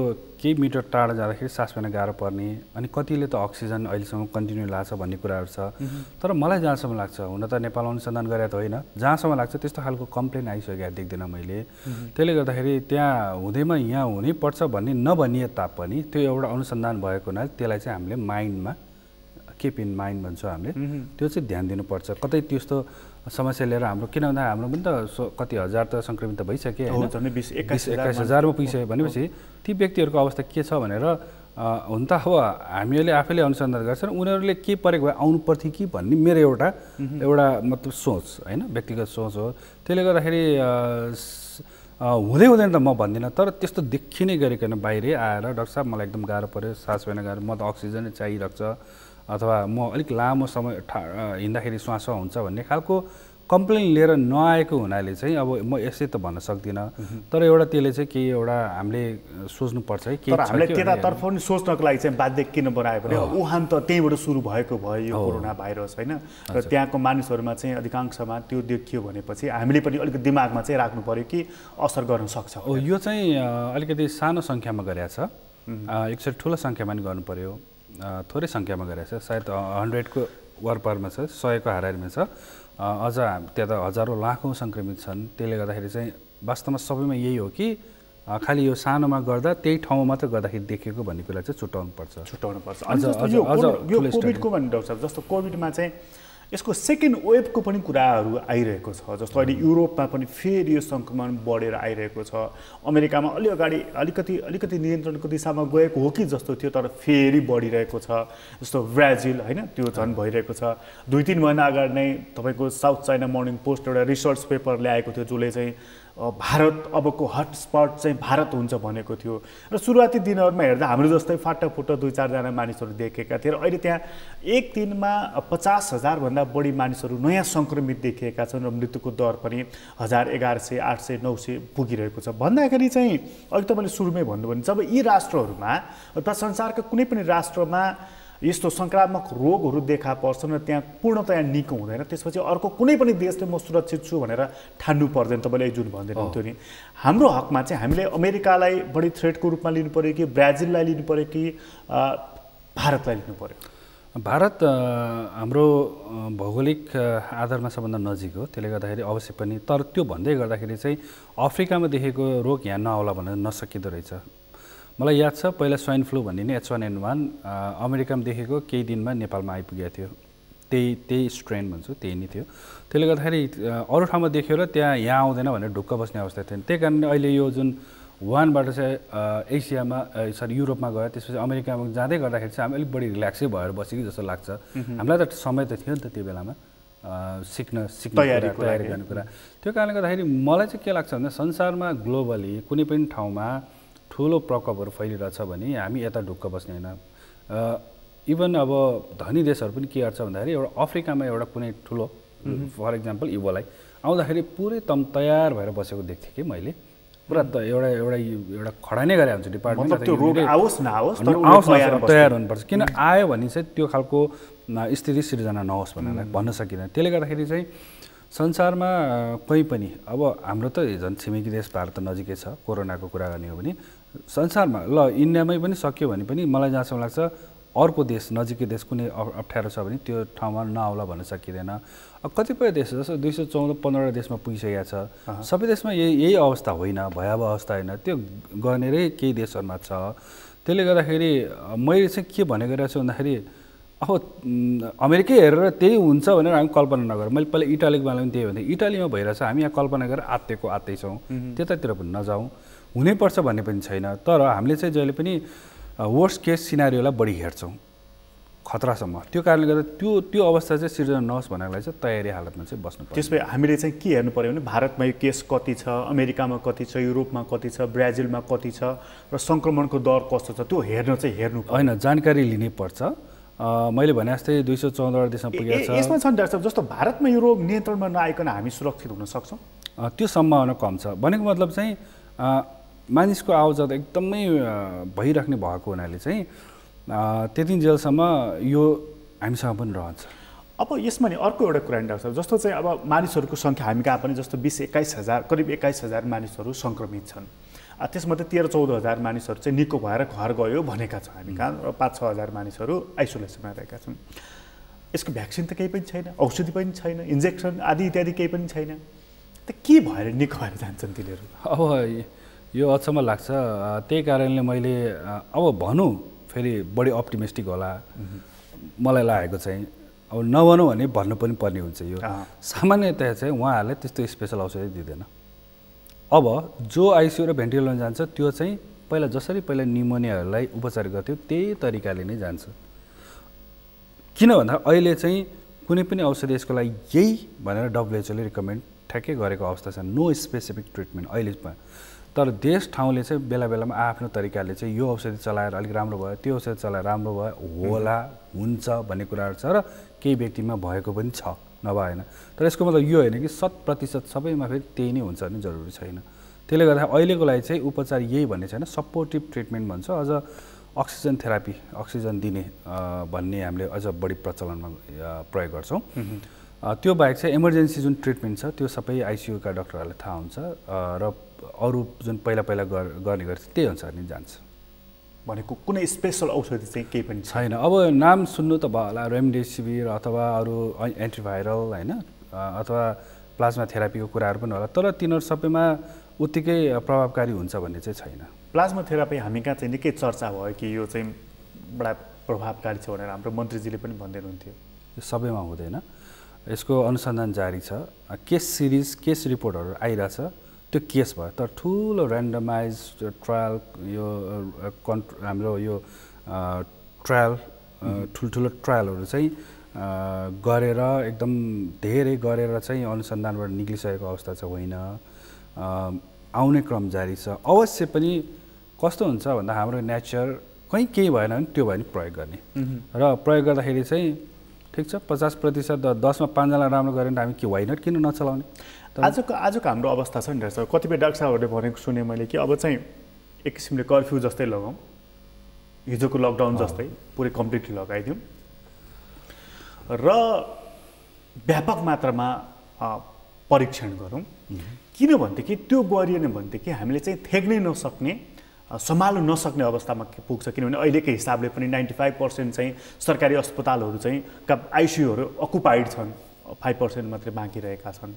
केही मिटर टाढा जाँदाखेरि सास फेर्न गाह्रो पर्ने अनि कतिले त अक्सिजन अहिलेसम्म कन्टिन्यू लाग्छ भन्ने कुराहरू छ तर मलाई जहाँसम्म लाग्छ हुन त नेपाल अनुसन्धान गरेको त होइन जहाँसम्म लाग्छ त्यस्तो खालको कम्प्लेन आइसकेको देख्दैन मैले त्यसले गर्दाखेरि त्यहाँ हुँदैमा यहाँ हुनैपर्छ भन्ने नभनिए तापनि त्यो एउटा अनुसन्धान भएको हुनाले त्यसलाई चाहिँ हामीले माइन्डमा किप इन माइन्ड भन्छौँ हामीले त्यो चाहिँ ध्यान दिनुपर्छ कतै त्यस्तो समस्या लिएर हाम्रो किन भन्दा हाम्रो पनि त कति हजार त सङ्क्रमित त भइसक्यो होइन 21,000मा पुगिसक्यो भनेपछि ती व्यक्तिहरूको अवस्था के छ भनेर हुन त अब हामीहरूले आफैले अनुसन्धान गर्छन् उनीहरूले के परेको भए आउनु पर्थ्यो कि भन्ने मेरो एउटा मतलब सोच होइन व्यक्तिगत सोच हो त्यसले गर्दाखेरि हुँदैन त म भन्दिनँ तर त्यस्तो देखिनै गरिकन बाहिरै आएर डाक्टर साहब मलाई एकदम गाह्रो पऱ्यो सास फेर्न गाह्रो म त अक्सिजनै चाहिरहेको छ अथवा म अलिक लामो समय हिँड्दाखेरि श्वास हुन्छ भन्ने खालको कम्प्लेन लिएर नआएको हुनाले चाहिँ अब म यसै त भन्न सक्दिनँ तर एउटा त्यसले चाहिँ केही एउटा हामीले सोच्नुपर्छ है के हामीले त्यतातर्फ पनि सोच्नको लागि चाहिँ बाध्य किन बनायो भने वुहान त त्यहीँबाट सुरु भएको भयो यो कोरोना भाइरस होइन र त्यहाँको मानिसहरूमा चाहिँ अधिकांशमा त्यो देखियो भनेपछि हामीले पनि अलिकति दिमागमा चाहिँ राख्नु पर्यो कि असर गर्न सक्छ यो चाहिँ अलिकति सानो सङ्ख्यामा गरेको छ एकचोटि ठुलो सङ्ख्यामा पनि गर्नु पर्यो थोरै सङ्ख्यामा गरेको छ सायद 100को वरपरमा छ 100को हाराहारीमा छ अझ त्यहाँ त हजारौँ लाखौँ सङ्क्रमित छन् त्यसले गर्दाखेरि चाहिँ वास्तवमा सबैमा यही हो कि खालि यो सानोमा गर्दा त्यही ठाउँमा मात्र गर्दाखेरि देखेको भन्ने कुरा चाहिँ छुट्याउनुपर्छ यो कोभिडको भन्ने डाक्टर साहब जस्तो कोभिडमा चाहिँ यसको सेकेन्ड वेभको पनि कुराहरू आइरहेको छ जस्तो अहिले युरोपमा पनि फेरि यो सङ्क्रमण बढेर आइरहेको छ अमेरिकामा अलिकति नियन्त्रणको दिशामा गएको हो कि जस्तो थियो तर फेरि बढिरहेको छ जस्तो ब्राजिल होइन त्यो झन् भइरहेको छ 2-3 महिना अगाडि नै तपाईँको साउथ चाइना मर्निङ पोस्ट एउटा रिसर्च पेपर ल्याएको थियो जसले चाहिँ भारत अबको हटस्पट चाहिँ भारत हुन्छ भनेको थियो र सुरुवाती दिनहरूमा हेर्दा हाम्रो जस्तै फाटाफुट्टा 2-4 जना मानिसहरू देखेका थिए र अहिले त्यहाँ एक दिनमा 50,000 भन्दा बढी मानिसहरू नयाँ सङ्क्रमित देखिएका छन् र मृत्युको दर पनि 1000, 1100, 800, 900 पुगिरहेको छ। भन्दाखेरि चाहिँ अघि तपाईँले सुरुमै भन्नुभयो भने जब यी राष्ट्रहरूमा अथवा संसारका कुनै पनि राष्ट्रमा यस्तो सङ्क्रामक रोगहरू देखा पर्छन् र त्यहाँ पूर्णतया निको हुँदैन, त्यसपछि अर्को कुनै पनि देशले म सुरक्षित छु भनेर ठान्नु पर्दैन। तपाईँले जुन भन्दै हुनुहुन्थ्यो नि, हाम्रो हकमा चाहिँ हामीले अमेरिकालाई बढी थ्रेटको रूपमा लिनु पऱ्यो कि ब्राजिललाई लिनु पऱ्यो कि भारतलाई लिनु पऱ्यो? भारत हाम्रो भौगोलिक आधारमा सबभन्दा नजिक हो, त्यसले गर्दाखेरि अवश्य पनि। तर त्यो भन्दै गर्दाखेरि चाहिँ अफ्रिकामा देखेको रोग यहाँ नआउला भनेर नसकिँदो रहेछ। मलाई याद छ पहिला स्वाइन फ्लू भनिने H1N1 अमेरिकामा देखेको केही दिनमा नेपालमा आइपुगेको थियो। त्यही स्ट्रेन भन्छु, त्यही नै थियो। त्यसले गर्दाखेरि अरू ठाउँमा देख्यो र यहाँ आउँदैन भनेर ढुक्क बस्ने अवस्था थियो। त्यही कारणले अहिले यो जुन वुहानबाट चाहिँ एसियामा युरोपमा गयो, त्यसपछि अमेरिकामा जाँदै गर्दाखेरि चाहिँ हामी अलिक बढी रिल्याक्सै भएर बस्यो कि जस्तो लाग्छ। हामीलाई त समय त थियो नि त त्यो बेलामा सिक्ने तयारी गर्ने कुरा। त्यो कारणले गर्दाखेरि मलाई चाहिँ के लाग्छ भन्दा संसारमा ग्लोबली कुनै पनि ठाउँमा ठुलो प्रकोपहरू फैलिरहेछ भने हामी यता ढुक्क बस्ने होइन। इभन अब धनी देशहरू पनि के गर्छ भन्दाखेरि एउटा अफ्रिकामा एउटा कुनै ठुलो फर इक्जाम्पल इबोलाई आउँदाखेरि पुरै तयार भएर बसेको देख्थेँ कि मैले। पुरा एउटा खडा नै गरे हुन्छ डिपार्टमेन्ट, तयार हुनुपर्छ। किन आयो भने चाहिँ त्यो खालको स्थिति सिर्जना नहोस् भन्न सकिँदैन। त्यसले गर्दाखेरि चाहिँ संसारमा कहीँ पनि अब हाम्रो त झन् छिमेकी देश भारत त नजिकै छ, कोरोनाको कुरा गर्ने हो भने संसारमा ल इन्डियामै पनि सक्यो भने पनि मलाई जहाँसम्म लाग्छ अर्को देश नजिकै देश कुनै अप्ठ्यारो छ भने त्यो ठाउँमा नआउला भन्न सकिँदैन। कतिपय देश जस्तो 214-15 देशमा पुगिसकेको छ। सबै देशमा यही अवस्था होइन, भयावह अवस्था होइन, त्यो गर्नेरै केही देशहरूमा छ। त्यसले गर्दाखेरि मैले चाहिँ के भनेको रहेछु भन्दाखेरि अब अमेरिकै हेरेर त्यही हुन्छ भनेर हामी कल्पना नगरौँ। मैले पहिला इटालीको बेलामा पनि त्यही भन्थेँ, इटालीमा भइरहेछ हामी यहाँ कल्पना गरेर आत्तै छौँ, त्यतातिर पनि नजाउँ, हुनैपर्छ भन्ने पनि छैन। तर हामीले चाहिँ जहिले पनि वर्स्ट केस सिनारियोलाई बढी हेर्छौँ खतरासम्म। त्यो कारणले गर्दा त्यो अवस्था चाहिँ सिर्जना नहोस् भन्नलाई चाहिँ तयारी हालतमा चाहिँ बस्नुपर्छ। त्यसपछि हामीले चाहिँ के हेर्नु पऱ्यो भने भारतमा यो केस कति छ, अमेरिकामा कति छ, युरोपमा कति छ, ब्राजिलमा कति छ र सङ्क्रमणको दर कस्तो छ त्यो हेर्नु होइन, जानकारी लिनै पर्छ। मैले भने जस्तै 214 देशमा पुगेको छ। यसमा छ नि डाक्टर साहब, जस्तो भारतमा यो रोग नियन्त्रणमा नआइकन हामी सुरक्षित हुन सक्छौँ? त्यो सम्भावना कम छ। भनेको मतलब चाहिँ मानिसको आवाजात एकदमै भइराख्ने भएको हुनाले चाहिँ त्यति जेलसम्म यो हामीसँग पनि रहन्छ। अब यसमा नि अर्को एउटा कुरा नि डाक्टर साहब, जस्तो चाहिँ अब मानिसहरूको सङ्ख्या हामी कहाँ पनि जस्तो 20-21 हजार करिब 21 हजार मानिसहरू सङ्क्रमित छन्। त्यसमध्ये 13-14 हजार मानिसहरू चाहिँ निको भएर घर गयो भनेका छौँ हामी कहाँ, र 5-6 हजार मानिसहरू आइसोलेसनमा रहेका छन्। यसको भ्याक्सिन त केही पनि छैन, औषधि पनि छैन, इन्जेक्सन आदि इत्यादि केही पनि छैन। त के भएर निको भएर जान्छन् तिनीहरू? अब यो अचम्म लाग्छ। त्यही कारणले मैले अब भनौँ फेरि बढी अप्टिमिस्टिक होला मलाई लागेको चाहिँ, अब नभनौँ भने भन्नु पनि पर्ने हुन्छ। यो सामान्यतया चाहिँ उहाँहरूले त्यस्तो स्पेसल औषधि दिँदैन। अब जो आइसियू र भेन्टिलेटरमा जान्छ त्यो चाहिँ पहिला निमोनियाहरूलाई उपचार गर्थ्यो त्यही तरिकाले नै जान्छ। किन भन्दा अहिले चाहिँ कुनै पनि औषधि यसको लागि यही भनेर WHO ले रिकमेन्ड ठ्याक्कै गरेको अवस्था छ, नो स्पेसिफिक ट्रिटमेन्ट अहिलेमा। तर देश ठाउँले चाहिँ बेला बेलामा आफ्नो तरिकाले चाहिँ यो औषधि चलाएर अलिक राम्रो भयो, त्यो औषधि चलाएर राम्रो भयो, होला हुन्छ भन्ने कुराहरू छ र केही व्यक्तिमा भएको पनि छ, नभएन। तर यसको मतलब यो होइन कि 100% सबैमा फेरि त्यही नै हुन्छ भन्ने जरुरी छैन। त्यसले गर्दा अहिलेको लागि चाहिँ उपचार यही भन्ने छैन, सपोर्टिभ ट्रिटमेन्ट भन्छ, अझ अक्सिजन थेरापी, अक्सिजन दिने भन्ने हामीले अझ बढी प्रचलनमा प्रयोग गर्छौँ। त्यो बाहेक चाहिँ इमर्जेन्सी जुन ट्रिटमेन्ट छ त्यो सबै आइसियूका डक्टरहरूलाई थाहा हुन्छ र अरू जुन पहिला गर्ने गर्छ त्यही अनुसार नै जान्छ। भनेको कुनै स्पेसल औषधि चाहिँ केही पनि छैन। अब नाम सुन्नु त भयो होला, रेमडेसिभिर अथवा अरू एन्टिभाइरल होइन, अथवा प्लाज्मा थेरापीको कुराहरू पनि होला, तर तिनीहरू सबैमा उत्तिकै प्रभावकारी हुन्छ भन्ने चाहिँ छैन। प्लाज्मा थेरापी हामी कहाँ चाहिँ निकै चर्चा भयो कि यो चाहिँ बडा प्रभावकारी छ भनेर हाम्रो मन्त्रीजीले पनि भन्दै हुनुहुन्थ्यो। यो सबैमा हुँदैन, यसको अनुसन्धान जारी छ, केस रिपोर्टहरू आइरहेछ, त्यो केस भयो। तर ठुलो ऱ्यान्डमाइज ट्रायल यो हाम्रो यो ट्रायल ठुल्ठुलो ट्रायलहरू चाहिँ गरेर एकदम धेरै गरेर चाहिँ अनुसन्धानबाट निक्लिसकेको अवस्था चाहिँ होइन। आउने क्रम जारी छ। अवश्य पनि कस्तो हुन्छ भन्दा हाम्रो नेचर कहीँ केही भएन भने त्यो भयो भने प्रयोग गर्ने र प्रयोग गर्दाखेरि चाहिँ ठिक छ 50% 10मा 5 जना राम्रो गऱ्यो भने हामी के वाइ नट किन नचलाउने। आजको हाम्रो अवस्था छ नि डाक्टर साहब, कतिपय डाक्टर साहबहरूले भनेको सुने मैले कि अब चाहिँ एक किसिमले कर्फ्यू जस्तै लगाउँ, हिजोको लकडाउन जस्तै पुरै कम्प्लिटली लगाइदिउँ र व्यापक मात्रामा परीक्षण गरौँ। किनभनेदेखि त्यो गरिएन भनेदेखि हामीले चाहिँ थेग्नै नसक्ने, सम्हाल्नु नसक्ने अवस्थामा पुग्छ। किनभने अहिलेकै हिसाबले पनि 95% चाहिँ सरकारी अस्पतालहरू चाहिँ आइसियुहरू अकुपाइड छन्, 5% मात्रै बाँकी रहेका छन्।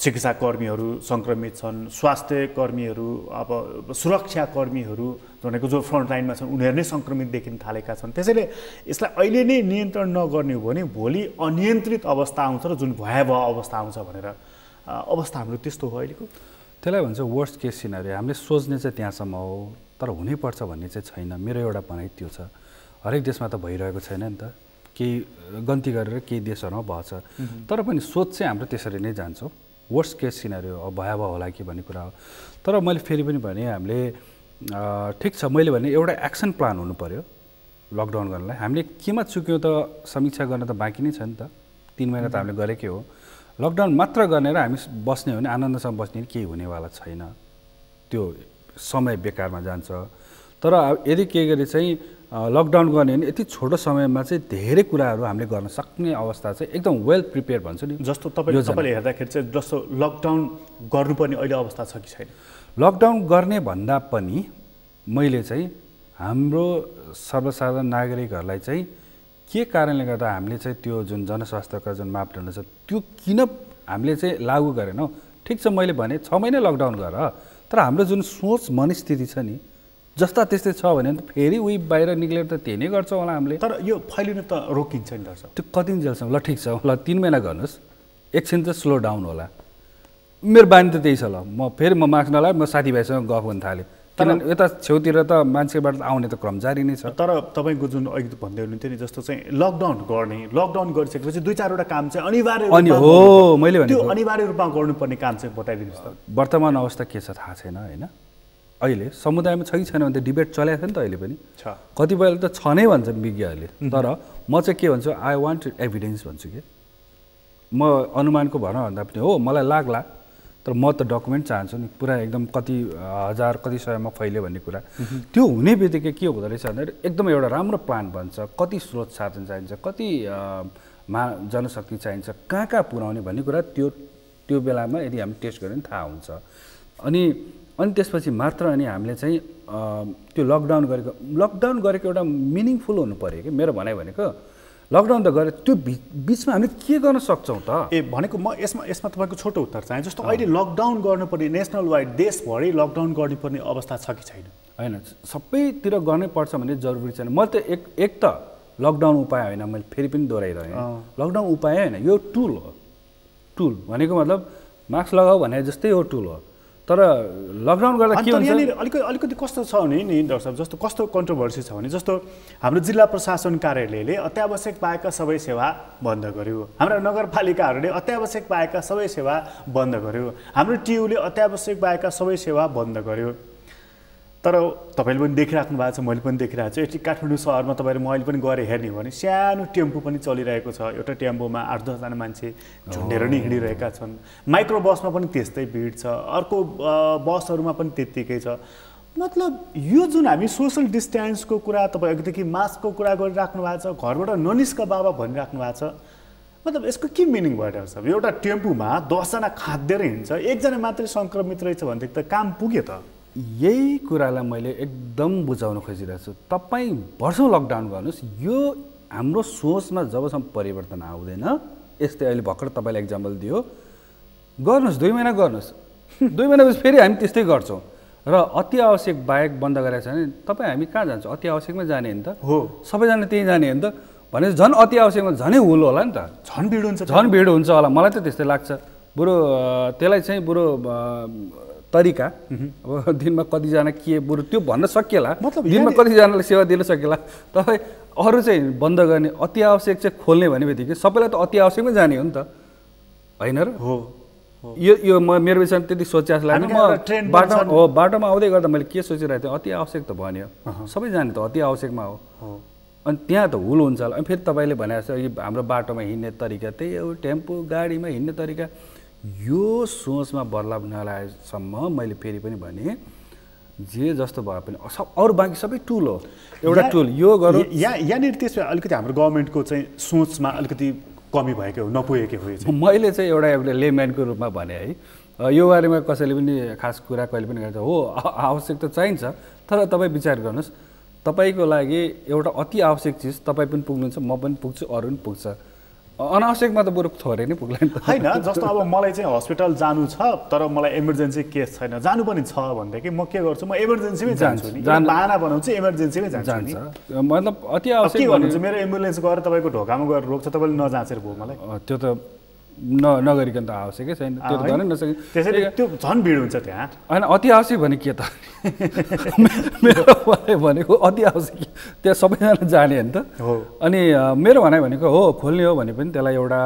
चिकित्साकर्मीहरू सङ्क्रमित छन्, स्वास्थ्य कर्मीहरू अब सुरक्षाकर्मीहरू भनेको जो फ्रन्टलाइनमा छन् उनीहरू नै सङ्क्रमित देखिन थालेका छन्। त्यसैले यसलाई अहिले नै नियन्त्रण नगर्ने हो भने भोलि अनियन्त्रित अवस्था आउँछ र जुन भयावह अवस्था आउँछ भनेर अवस्था हाम्रो त्यस्तो हो अहिलेको। त्यसलाई भन्छ वर्स्ट केस सिनारियो। हामीले सोच्ने चाहिँ त्यहाँसम्म हो, तर हुनैपर्छ भन्ने चाहिँ छैन। मेरो एउटा भनाइ त्यो छ, हरेक देशमा त भइरहेको छैन नि त, केही गन्ती गरेर केही देशहरूमा भएछ, तर पनि सोच चाहिँ हाम्रो त्यसरी नै जान्छ। वर्स्ट केस सिनारियो अब भयावह होला कि भन्ने कुरा हो। तर मैले फेरि पनि भने हामीले ठिक छ, मैले भने एउटा एक्सन प्लान हुनु पर्यो लकडाउन गर्नलाई। हामीले केमा चुक्यौँ त समीक्षा गर्न त बाँकी नै छ नि त। 3 महिना त हामीले गरेकै हो। लकडाउन मात्र गर्ने र हामी बस्ने हो भने आनन्दसँग बस्ने केही हुनेवाला छैन, त्यो समय बेकारमा जान्छ। तर यदि के गरे चाहिँ लकडाउन गर्ने भने यति छोटो समयमा चाहिँ धेरै कुराहरू हामीले गर्न सक्ने अवस्था चाहिँ एकदम वेल प्रिपेयर भन्छु नि। जस्तो तपाईँले हेर्दाखेरि चाहिँ जस्तो लकडाउन गर्नुपर्ने अहिले अवस्था छ कि छैन? लकडाउन गर्ने भन्दा पनि मैले चाहिँ हाम्रो सर्वसाधारण नागरिकहरूलाई चाहिँ के कारणले गर्दा हामीले चाहिँ त्यो जुन जनस्वास्थ्यका जुन मापदण्ड छ त्यो किन हामीले चाहिँ लागू गरेनौँ। ठिक छ, मैले भने 6 महिना लकडाउन गर, तर हाम्रो जुन सोच मनस्थिति छ नि जस्ता त्यस्तै छ भने त फेरि उही बाहिर निक्लेर त त्यही नै गर्छौँ होला हामीले। तर यो फैलिनु त रोकिन्छ नि डाक्टर साहब। त्यो कति जेलसम्म? ल ठिक छ, ल 3 महिना गर्नुहोस्, एकछिन त स्लो डाउन होला। मेरो बानी त त्यही छ। ल फेरि म मास्क नलाएर म साथीभाइसँग गफ गर्न थालेँ, किनभने यता छेउतिर त मान्छेबाट आउने त क्रम जारी नै छ। तर तपाईँको जुन अघि भन्दै हुनुहुन्थ्यो नि जस्तो चाहिँ लकडाउन गरिसकेपछि 2-4 वटा काम चाहिँ अनिवार्य हो, मैले भने त्यो अनिवार्य रूपमा गर्नुपर्ने काम चाहिँ बताइदिनुहोस् त। वर्तमान अवस्था के छ थाहा छैन होइन। अहिले समुदायमा छ कि छैन भने त डिबेट चलेको छ नि त अहिले पनि छ। कतिपयले त छ नै भन्छन् विज्ञहरूले, तर म चाहिँ के भन्छु, आई वान्ट एभिडेन्स भन्छु कि म अनुमानको भरमा भन्दा पनि हो मलाई लाग्ला, तर म त डकुमेन्ट चाहन्छु नि पुरा एकदम कति हजार कति सयमा फैल्यो भन्ने कुरा। त्यो हुने बित्तिकै के हुँदो रहेछ भन्दाखेरि एकदम एउटा राम्रो प्लान बन्छ, कति स्रोत साधन चाहिन्छ, कति जनशक्ति चाहिन्छ, कहाँ पुर्याउने भन्ने कुरा त्यो बेलामा यदि हामी टेस्ट गऱ्यो भने थाहा हुन्छ। अनि त्यसपछि मात्र अनि हामीले चाहिँ त्यो लकडाउन गरेको एउटा मिनिङफुल हुनु पऱ्यो कि मेरो भनाइ भनेको। लकडाउन त गरे त्यो बिचमा हामीले के गर्न सक्छौँ त? भनेको म यसमा तपाईँको छोटो उत्तर चाहे। जस्तो अहिले लकडाउन गर्नुपर्ने नेसनल वाइड देशभरि लकडाउन गर्नुपर्ने अवस्था छ कि छैन? होइन, सबैतिर गर्नै पर्छ भन्ने जरुरी छैन। म त एक त लकडाउन उपाय होइन, मैले फेरि पनि दोहोऱ्याइरहेँ, लकडाउन उपाय होइन, यो टुल हो। टुल भनेको मतलब मास्क लगाऊ भने जस्तै यो टुल हो। तर लकडाउन गर्दा के हुन्छ अलिकति कस्तो छ भने नि डाक्टर साहब, जस्तो कस्तो कन्ट्रोभर्सी छ भने जस्तो हाम्रो जिल्ला प्रशासन कार्यालयले अत्यावश्यक पाएका सबै सेवा बन्द गर्यो, हाम्रा नगरपालिकाहरूले अत्यावश्यक पाएका सबै सेवा बन्द गर्यो, हाम्रो टियुले अत्यावश्यक पाएका सबै सेवा बन्द गर्यो। तर तपाईँले पनि देखिराख्नु भएको छ, मैले पनि देखिरहेको छु। यति काठमाडौँ सहरमा तपाईँले मैले पनि गएर हेर्ने हो भने सानो टेम्पो पनि चलिरहेको छ, एउटा टेम्पोमा 8-10 जना मान्छे झुन्डेर नै हिँडिरहेका छन्। माइक्रो बसमा पनि त्यस्तै भिड छ, अर्को बसहरूमा पनि त्यत्तिकै छ। मतलब यो जुन हामी सोसल डिस्टेन्सको कुरा, तपाईँ अघिदेखि मास्कको कुरा गरिराख्नु भएको छ, घरबाट ननिस्क बाबा भनिराख्नु भएको छ, मतलब यसको के मिनिङ भयो डाक्टर साहब? एउटा टेम्पोमा 10 जना खाँदेर हिँड्छ, 1 जना मात्रै सङ्क्रमित रहेछ भनेदेखि त काम पुग्यो त। यही कुरालाई मैले एकदम बुझाउन खोजिरहेको छु। तपाईँ वर्षौँ लकडाउन गर्नुहोस्, यो हाम्रो सोचमा जबसम्म परिवर्तन आउँदैन, यस्तै अहिले भर्खर तपाईँले एक्जाम्पल दियो, गर्नुहोस् 2 महिना गर्नुहोस्, 2 महिनापछि फेरि हामी त्यस्तै गर्छौँ। र अति आवश्यक बाहेक बन्द गरेको छ भने तपाईँ हामी कहाँ जान्छौँ? अति आवश्यकमै जाने हो नि त। हो, सबैजना त्यहीँ जाने हो नि त। भने झन् अति आवश्यकमा झनै हुल होला नि त, झन् भिड हुन्छ होला। मलाई त त्यस्तै लाग्छ। बरु त्यसलाई चाहिँ बरु तरिका अब दिनमा कतिजना के बरु त्यो भन्न सकिएला, दिनमा कतिजनालाई सेवा दिन सकिएला। तपाईँ अरू चाहिँ बन्द गर्ने, अति आवश्यक चाहिँ खोल्ने भन्ने बित्तिकै सबैलाई त अति आवश्यकमै जाने हो नि त, होइन र? हो, यो मेरो विषयमा त्यति सोचे जस्तो लाग्यो। म बाटोमा आउँदै गर्दा मैले के सोचिरहेको थिएँ, अति आवश्यक त भन्यो, सबै जाने त अति आवश्यकमा हो। अनि त्यहाँ त हुल हुन्छ होला। अनि फेरि तपाईँले भने जस्तो यो हाम्रो बाटोमा हिँड्ने तरिका, त्यही हो टेम्पो गाडीमा हिँड्ने तरिका, यो सोचमा बदलाव नलाएसम्म मैले फेरि पनि भने जे जस्तो भए पनि अरू बाँकी सबै टुल हो, एउटा टुल यो गरौँ। यहाँनिर त्यसमा अलिकति हाम्रो गभर्मेन्टको चाहिँ सोचमा अलिकति कमी भएको हो, नपुगेकै हो। मैले चाहिँ एउटा लेम्यानको रूपमा भने है, यो बारेमा कसैले पनि खास कुरा कहिले पनि गर्छ हो, आवश्यक त चाहिन्छ, तर तपाईँ विचार गर्नुहोस्, तपाईँको लागि एउटा अति आवश्यक चिज तपाईँ पनि पुग्नुहुन्छ, म पनि पुग्छु, अरू पनि पुग्छ, अनावश्यकमा त बरु थोरै नै पुग्ला नि त होइन। जस्तो अब मलाई चाहिँ हस्पिटल जानु छ तर मलाई इमर्जेन्सी केस छैन, जानु पनि छ भनेदेखि म के गर्छु, म इमर्जेन्सीमै जान्छु नि, बाहना बनाउँछु, इमर्जेन्सीमै जान्छु। मतलब अति आवश्यक के भन्नुहुन्छ, मेरो एम्बुलेन्स गएर तपाईँको ढोकामा गएर रोक्छ, तपाईँले नजाँचेर भयो मलाई, त्यो त नगरिकन त आवश्यकै छैन, त्यो त गर्न नसके। त्यसैले त्यो झन् भिड हुन्छ त्यहाँ। होइन अति आवश्यक भने के त मेरो भनाइ भनेको अति आवश्यक त्यहाँ सबैजना जाने हो नि त। अनि मेरो भनाइ भनेको हो खोल्ने हो भने पनि त्यसलाई एउटा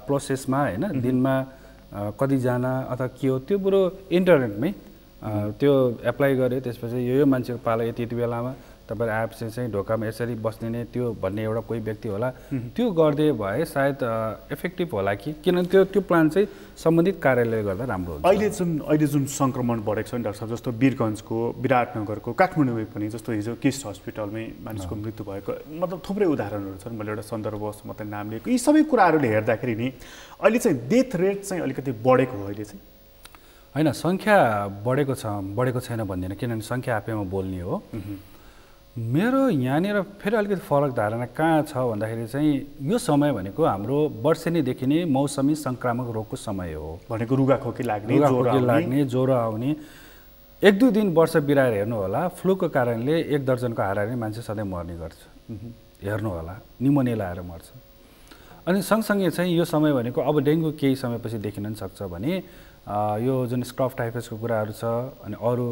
प्रोसेसमा होइन, दिनमा कतिजना अथवा के हो त्यो बरु इन्टरनेटमै त्यो एप्लाई गऱ्यो, त्यसपछि यो मान्छेको पालो यति यति बेलामा तपाईँ आएपछि चाहिँ ढोकामा यसरी बस्दिने त्यो भन्ने एउटा कोही व्यक्ति होला, त्यो गरिदिए भए सायद इफेक्टिभ होला कि, किनभने त्यो प्लान चाहिँ सम्बन्धित कार्यालयले गर्दा राम्रो हुन्छ। अहिले जुन सङ्क्रमण बढेको छ नि डाक्टर साहब, जस्तो वीरगन्जको, विराटनगरको, काठमाडौँमै पनि, जस्तो हिजो किस्ट हस्पिटलमै मानिसको मृत्यु भएको, मतलब थुप्रै उदाहरणहरू छन्, मैले एउटा सन्दर्भवश मात्रै नाम लिएको। यी सबै कुराहरूले हेर्दाखेरि नि अहिले चाहिँ डेथ रेट चाहिँ अलिकति बढेको हो अहिले चाहिँ। होइन सङ्ख्या बढेको छैन भन्दिनँ, किनभने सङ्ख्या आफैमा बोल्ने हो। मेरो यहाँनिर फेरि अलिकति फरक धारणा कहाँ छ भन्दाखेरि चाहिँ यो समय भनेको हाम्रो वर्षेनीदेखि नै मौसमी सङ्क्रामक रोगको समय हो। भनेको रुगाखोकी लाग्ने, ज्वरो आउने, 1-2 दिन वर्ष बिराएर हेर्नु होला, फ्लूको कारणले 1 दर्जनको हाराहारी मान्छे सधैँ मर्ने गर्छ, हेर्नु होला, निमोनिया लाएर मर्छ। अनि सँगसँगै चाहिँ यो समय भनेको अब डेङ्गु केही समयपछि देखिन पनि सक्छ भने यो जुन स्क्रफ टाइफसको कुराहरू छ, अनि अरू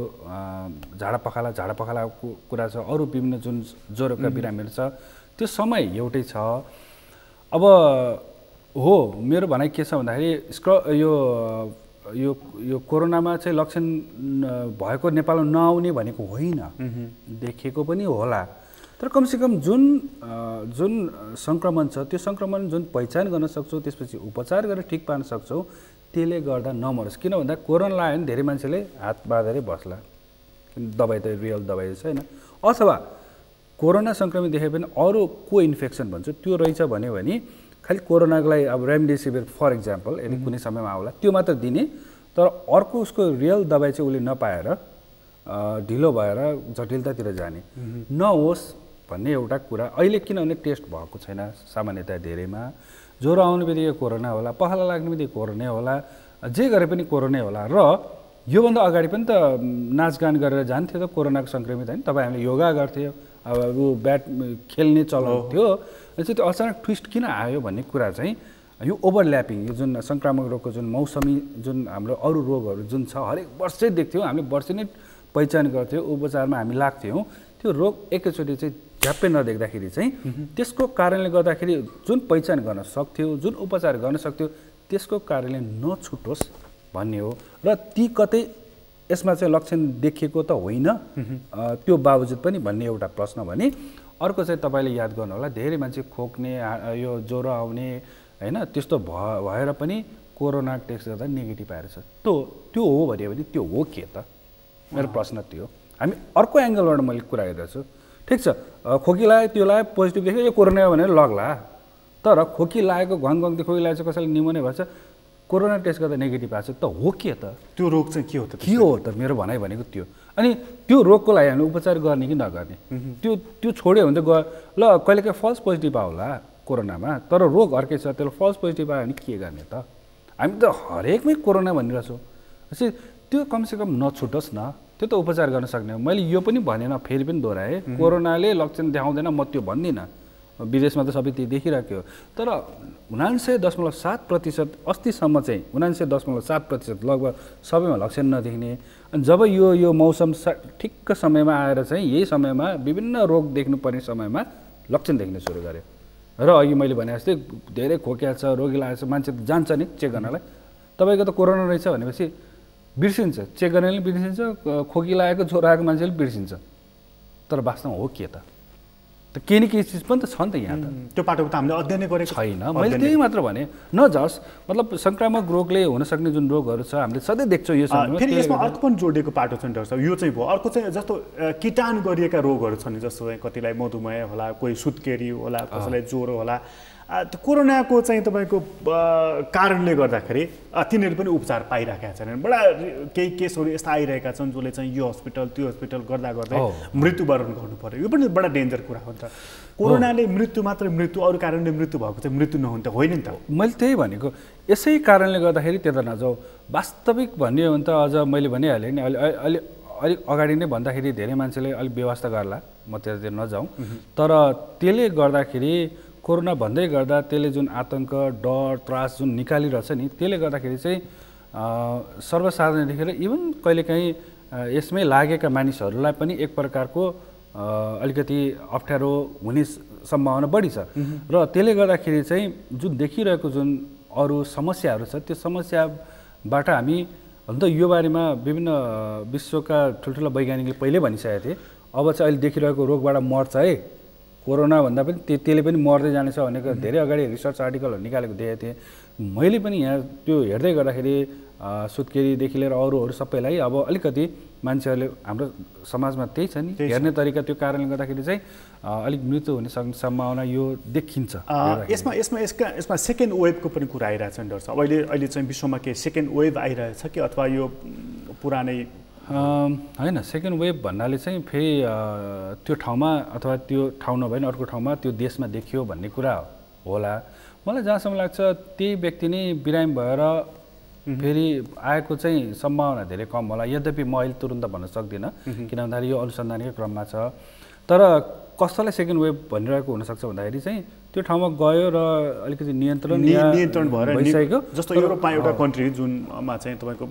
झाडापखालाको कुरा छ, अरू विभिन्न जुन ज्वरोका बिरामीहरू छ, त्यो समय एउटै छ। अब हो मेरो भनाइ के छ भन्दाखेरि यो कोरोनामा चाहिँ लक्षण भएको नेपालमा नआउने भनेको होइन, देखिएको पनि होला, तर कमसेकम जुन सङ्क्रमण छ त्यो सङ्क्रमण जुन पहिचान गर्न सक्छौँ, त्यसपछि उपचार गरेर ठिक पार्न सक्छौँ, त्यसले गर्दा नमरोस्। किन भन्दा कोरोना लाग्यो भने धेरै मान्छेले हात बाँधेरै बस्ला, दबाई त रियल दबाई छैन, अथवा कोरोना सङ्क्रमित देखे पनि अरू को इन्फेक्सन भन्छ त्यो रहेछ भन्यो भने खालि कोरोनाको लागि अब रेमडेसिभिर फर इक्जाम्पल यदि कुनै समयमा आउला त्यो मात्र दिने, तर अर्को उसको रियल दबाई चाहिँ उसले नपाएर ढिलो भएर जटिलतातिर जाने नहोस् भन्ने एउटा कुरा। अहिले किनभने टेस्ट भएको छैन सामान्यतया धेरैमा, ज्वरो आउने बित्तिकै कोरोना होला, पखाला लाग्ने बित्तिकै कोरोना होला, जे गरे पनि कोरोना होला। र योभन्दा अगाडि पनि त नाचगान गरेर जान्थ्यो त कोरोनाको सङ्क्रमित होइन, तपाईँ हामीले योगा गर्थ्यो, अब ऊ ब्याट खेल्ने चलन थियो, त्यो अचानक ट्विस्ट किन आयो भन्ने कुरा चाहिँ यो ओभरल्यापिङ, यो जुन सङ्क्रामक रोगको जुन मौसमी जुन हाम्रो अरू रोगहरू जुन छ हरेक वर्षै देख्थ्यौँ, हामीले वर्षै नै पहिचान गर्थ्यौँ, उपचारमा हामी लाग्थ्यौँ, त्यो रोग एकैचोटि चाहिँ झ्याप्पै नदेख्दाखेरि चाहिँ त्यसको कारणले गर्दाखेरि जुन पहिचान गर्न सक्थ्यो, जुन उपचार गर्न सक्थ्यो, त्यसको कारणले नछुटोस् भन्ने हो। र ती कतै यसमा चाहिँ लक्षण देखिएको त होइन त्यो बावजुद पनि भन्ने एउटा प्रश्न भने। अर्को चाहिँ तपाईँले याद गर्नु होला, धेरै मान्छे खोक्ने, यो ज्वरो आउने होइन, त्यस्तो भएर पनि कोरोना टेस्ट गर्दा नेगेटिभ आएर छ, त्यो हो भन्यो भने त्यो हो के त? मेरो प्रश्न त्यो। हामी अर्को एङ्गलबाट मैले कुरा गरिरहेको छु, ठिक छ खोकी लाग्यो, त्यो लाग्यो, पोजिटिभ देख्यो, यो कोरोना हो भनेर लग्ला, तर खोकी लागेको घङघङदेखि खोकी लागेको छ, कसैले निमोनिया भएछ, कोरोना टेस्ट गर्दा नेगेटिभ आएको छ, त हो के त? त्यो रोग चाहिँ के हो त? के हो त? मेरो भनाइ भनेको त्यो। अनि त्यो रोगको लागि हामीले उपचार गर्ने कि नगर्ने, त्यो छोड्यो भने चाहिँ ल कहिलेकाहीँ फल्स पोजिटिभ आउला कोरोनामा, तर रोग अर्कै छ, त्यसलाई फल्स पोजिटिभ आयो भने के गर्ने त? हामी त हरेकमै कोरोना भनिरहेछौँ, त्यो कमसेकम नछुटोस् न, त्यो त उपचार गर्न सक्ने हो। मैले यो पनि भनेन, फेरि पनि दोहोऱ्याएँ, कोरोनाले लक्षण देखाउँदैन म त्यो भन्दिनँ, विदेशमा त सबै त्यो देखिरहेको हो, तर 99.7% अस्तिसम्म चाहिँ 99.7% लगभग सबैमा लक्षण नदेख्ने। अनि जब यो मौसम ठिक्क समयमा आएर चाहिँ यही समयमा विभिन्न रोग देख्नुपर्ने समयमा लक्षण देख्न सुरु गर्यो, र अघि मैले भने जस्तै धेरै खोकिया छ, रोगी लागेको छ, मान्छे जान्छ नि चेक गर्नलाई, तपाईँको त कोरोना रहेछ भनेपछि बिर्सिन्छ, चेक गर्नेले बिर्सिन्छ, खोकी लागेको ज्वरो आएको मान्छेले बिर्सिन्छ। तर वास्तवमा हो के त? केही न केही चिज पनि त छ नि त यहाँ त। त्यो पाटोको त हामीले अध्ययन गरेको छैन। मैले त्यही मात्र भने नजाओस्, मतलब संक्रामक रोगले हुन सक्ने जुन रोगहरू छ हामीले सधैँ देख्छौँ यो समयमा। फेरि यसमा अर्को पनि जोडिएको पाटो छ नि डाक्टर साहब, यो चाहिँ भयो। अर्को चाहिँ जस्तो कीटाणु गरिएका रोगहरू छन्, जस्तो चाहिँ कतिलाई मधुमेह होला, कोही सुत्केरी होला, कसैलाई ज्वरो होला। त्यो कोरोनाको चाहिँ तपाईँको कारणले गर्दाखेरि तिनीहरू पनि उपचार पाइरहेका छैनन्। बडा केही केसहरू यस्ता आइरहेका छन् जसले चाहिँ यो हस्पिटल त्यो हस्पिटल गर्दा गर्दै मृत्युवरण गर्नु पर्यो। यो पनि बडा डेन्जर कुरा हो नि त। कोरोनाले मृत्यु मात्रै मृत्यु, अरू कारणले मृत्यु भएको चाहिँ मृत्यु नहुन् त, होइन नि त। मैले त्यही भनेको, यसै कारणले गर्दाखेरि त्यता नजाऊ। वास्तविक भन्ने हो भने त अझ मैले भनिहालेँ नि, अलिक अगाडि नै भन्दाखेरि धेरै मान्छेले अलिक व्यवस्था गर्ला, म त्यतातिर नजाउँ। तर त्यसले गर्दाखेरि कोरोना भन्दै गर्दा त्यसले जुन आतङ्क, डर, त्रास जुन निकालिरहेछ नि, त्यसले गर्दाखेरि चाहिँ सर्वसाधारण देखेर इभन कहिलेकाहीँ यसमै लागेका मानिसहरूलाई पनि एक प्रकारको अलिकति अप्ठ्यारो हुने सम्भावना बढी छ। र त्यसले गर्दाखेरि चाहिँ जुन देखिरहेको जुन अरू समस्याहरू छ, त्यो समस्याबाट हामी हुन त यो बारेमा विभिन्न विश्वका ठुल्ठुला वैज्ञानिकले पहिल्यै भनिसकेका थिए, अब चाहिँ अहिले देखिरहेको रोगबाट मर्छ है, कोरोना भन्दा पनि त्यसले पनि मर्दै जानेछ भनेको धेरै अगाडि रिसर्च आर्टिकलहरू निकालेको देखेको थिएँ। मैले पनि यहाँ त्यो हेर्दै गर्दाखेरि सुत्केरीदेखि लिएर अरूहरू सबैलाई अब अलिकति मान्छेहरूले हाम्रो समाजमा त्यही छ नि, हेर्ने तरिका त्यो कारणले गर्दाखेरि चाहिँ अलिक मृत्यु हुने सम्भावना यो देखिन्छ। यसमा सेकेन्ड वेभको पनि कुरा आइरहेछ नि डाक्टर साहब। अहिले चाहिँ विश्वमा के सेकेन्ड वेभ आइरहेछ कि अथवा यो पुरानै होइन? सेकेन्ड वेभ भन्नाले चाहिँ फेरि त्यो ठाउँमा अथवा त्यो ठाउँ नभए अर्को ठाउँमा त्यो देशमा देखियो भन्ने कुरा होला। मलाई जहाँसम्म लाग्छ त्यही व्यक्ति नै बिरामी भएर फेरि आएको चाहिँ सम्भावना धेरै कम होला। यद्यपि म अहिले तुरुन्त भन्न सक्दिनँ, किन भन्दाखेरि यो अनुसन्धानकै क्रममा छ। तर कसैलाई सेकेन्ड वेभ भनिरहेको हुनसक्छ भन्दाखेरि चाहिँ त्यो ठाउँमा गयो र अलिकति नियन्त्रण भएर भइसक्यो। जस्तो युरोपमा एउटा कन्ट्री जुनमा चाहिँ तपाईँको